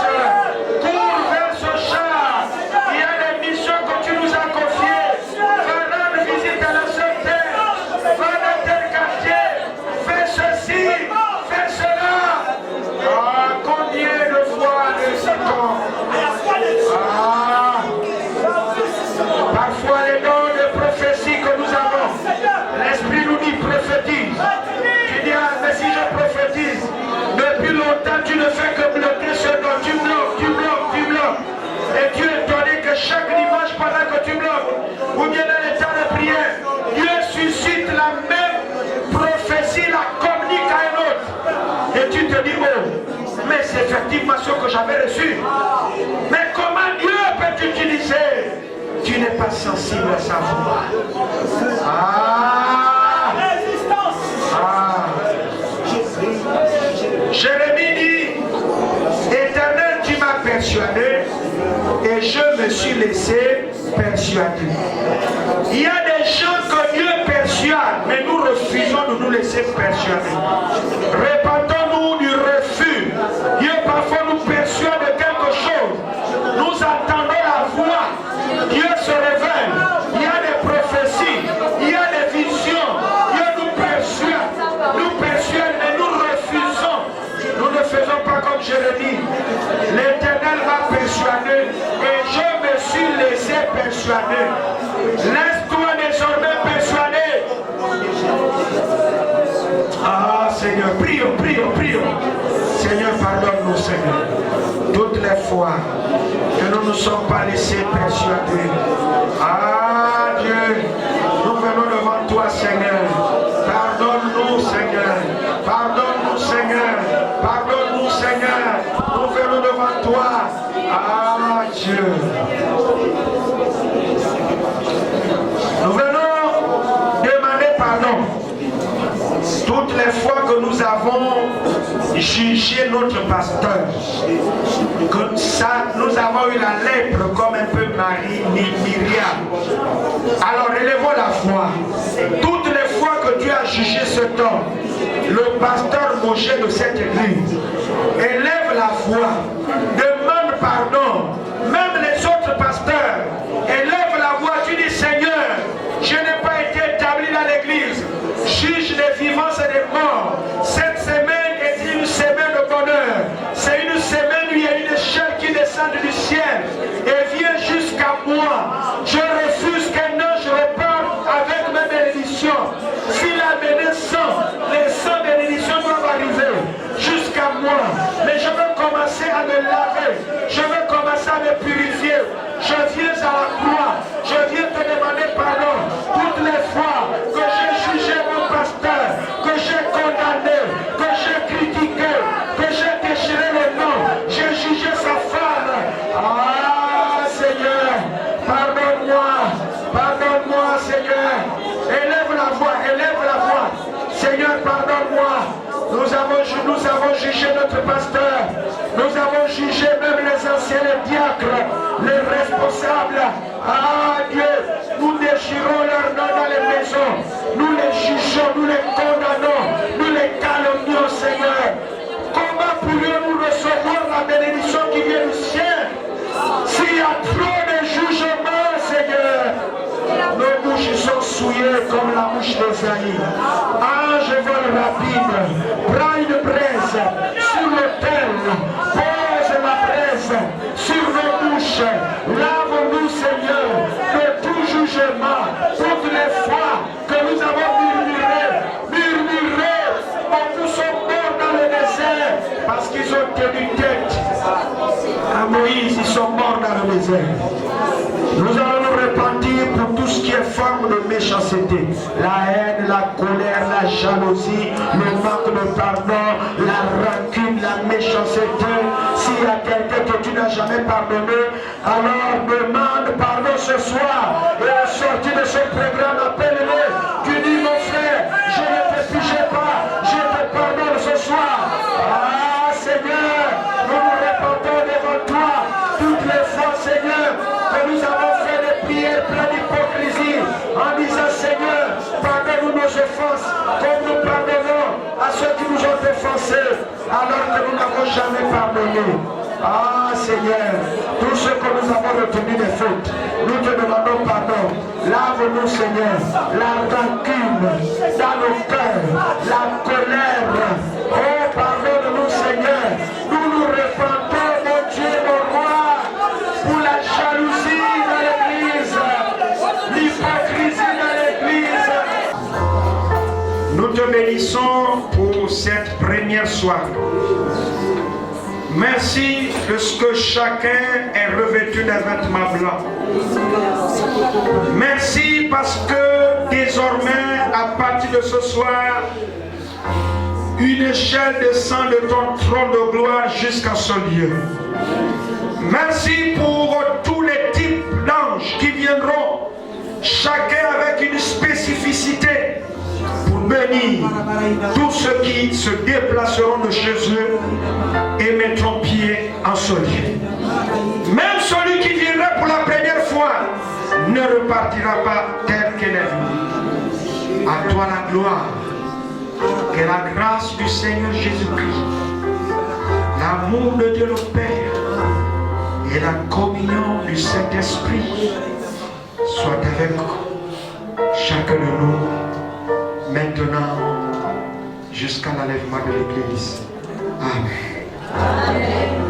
Speaker 3: cours vers ce char. Il y a des missions que tu nous as confiées. Va rendre visite à la santé, va dans tel quartier, fais ceci, fais cela. Ah, combien de fois nous citons? Ah, parfois les dons de prophétie que nous avons, l'Esprit nous dit prophétise. Tu dis, ah, mais si je prophétise, depuis longtemps tu ne fais que bloquer ce don, tu bloques, tu bloques, tu bloques. Et tu es étonné que chaque dimanche pendant que tu bloques, ou bien dans les temps de prière, Dieu suscite la même prophétie, la communique à un autre. Et tu te dis, oh, mais c'est effectivement ce que j'avais reçu. Mais comment Dieu peut t'utiliser? Tu n'es pas sensible à sa voix. Ah! Ah! Jérémie dit, Éternel, tu m'as persuadé et je me suis laissé persuader. Il y a des gens que Dieu persuade, mais nous refusons de nous laisser persuader. Répandons-nous du refus. Dieu parfois nous persuade de quelque chose. Nous attendons la voix. Dieu se révèle. Il y a des prophéties, il y a des visions. Dieu nous persuade, mais nous refusons. Nous ne faisons pas comme Jérémie. L'Éternel m'a persuadé et je me suis laissé persuader. Laisse-toi désormais persuader. Ah Seigneur, prions, prions, prions. Seigneur, pardonne-nous Seigneur. Toutes les fois que nous ne nous sommes pas laissés persuader. Ah Dieu, nous venons devant toi Seigneur. Pardonne-nous Seigneur. Pardonne-nous Seigneur. Pardonne-nous Seigneur. Nous venons devant toi. Ah Dieu. Nous venons demander pardon. Toutes les fois que nous avons jugé notre pasteur, que ça, nous avons eu la lèpre comme un peu Marie, Myriam. Alors élevons la foi. Toutes les fois que tu as jugé cet homme, le pasteur Moshe de cette église, élève la foi, demande pardon. Même les autres pasteurs, élève la voix. Tu dis Seigneur, je n'ai pas été établi dans l'église. Juge des vivants et des morts. Cette semaine est une semaine de bonheur. C'est une semaine où il y a une échelle qui descend du ciel et vient jusqu'à moi. Je refuse qu'un ange reparte avec mes bénédictions. S'il a mené 100, les 100 bénédictions doivent arriver jusqu'à moi. Mais je veux commencer à me laver. Je veux commencer à me purifier. Je viens à la croix. Je viens te demander pardon. Toutes les fois que j'ai jugé mon pasteur, que j'ai condamné, que j'ai critiqué, que j'ai déchiré le nom, j'ai jugé sa femme. Ah Seigneur, pardonne-moi. Pardonne-moi Seigneur. Élève la voix, élève la voix. Seigneur, pardonne-moi. Nous avons jugé notre pasteur. Nous avons jugé même les anciens, les diacres, les responsables. Ah Dieu, nous déchirons leur nom dans les maisons. Nous les jugeons, nous les condamnons, nous les calomnions, Seigneur. Comment pourrions-nous recevoir la bénédiction qui vient du ciel bouches sont souillées comme la bouche d'Esaïe. Ange vol rapide, prends une braise sur l'autel, pose la braise sur nos bouches. Lave-nous, Seigneur, de tout jugement, toutes les fois que nous avons murmuré, beaucoup sont morts dans le désert parce qu'ils ont tenu tête à Moïse, ils sont morts dans le désert. Nous allons nous repentir pour tout ce qui est forme de méchanceté, la haine, la colère, la jalousie, le manque de pardon, la rancune, la méchanceté. S'il y a quelqu'un que tu n'as jamais pardonné, alors demande pardon ce soir et au sortir de ce programme, appelle-le. Tu dis mon frère, je ne te pigeais pas, je te pardonne ce soir. Ah Seigneur, nous nous repentons devant toi toutes les fois, Seigneur, que nous avons fait des prières pleines d'hypocrisie en disant Seigneur, pardonne-nous nos offenses comme nous pardonnons à ceux qui nous ont offensés alors que nous n'avons jamais pardonné. Ah Seigneur, tout ce que nous avons retenu des fautes, nous te demandons pardon. Lave-nous Seigneur, la rancune dans nos cœurs, la colère. Oh pardonne-nous Seigneur, nous nous repentons mon Dieu, mon roi, pour la jalousie dans l'église, l'hypocrisie dans l'église. Nous te bénissons pour cette première soirée. Merci de ce que chacun est revêtu d'un vêtement blanc. Merci parce que désormais, à partir de ce soir, une échelle descend de ton trône de gloire jusqu'à ce lieu. Merci pour tous les types d'anges qui viendront, chacun avec une spécificité, pour bénir tous ceux qui se déplaceront de chez eux et mettront pied en ce lieu. Même celui qui viendra pour la première fois ne repartira pas tel qu'il est venu. À toi la gloire, que la grâce du Seigneur Jésus-Christ, l'amour de Dieu le Père et la communion du Saint-Esprit soient avec chacun de nous, maintenant jusqu'à l'enlèvement de l'Église. Amen. Amen.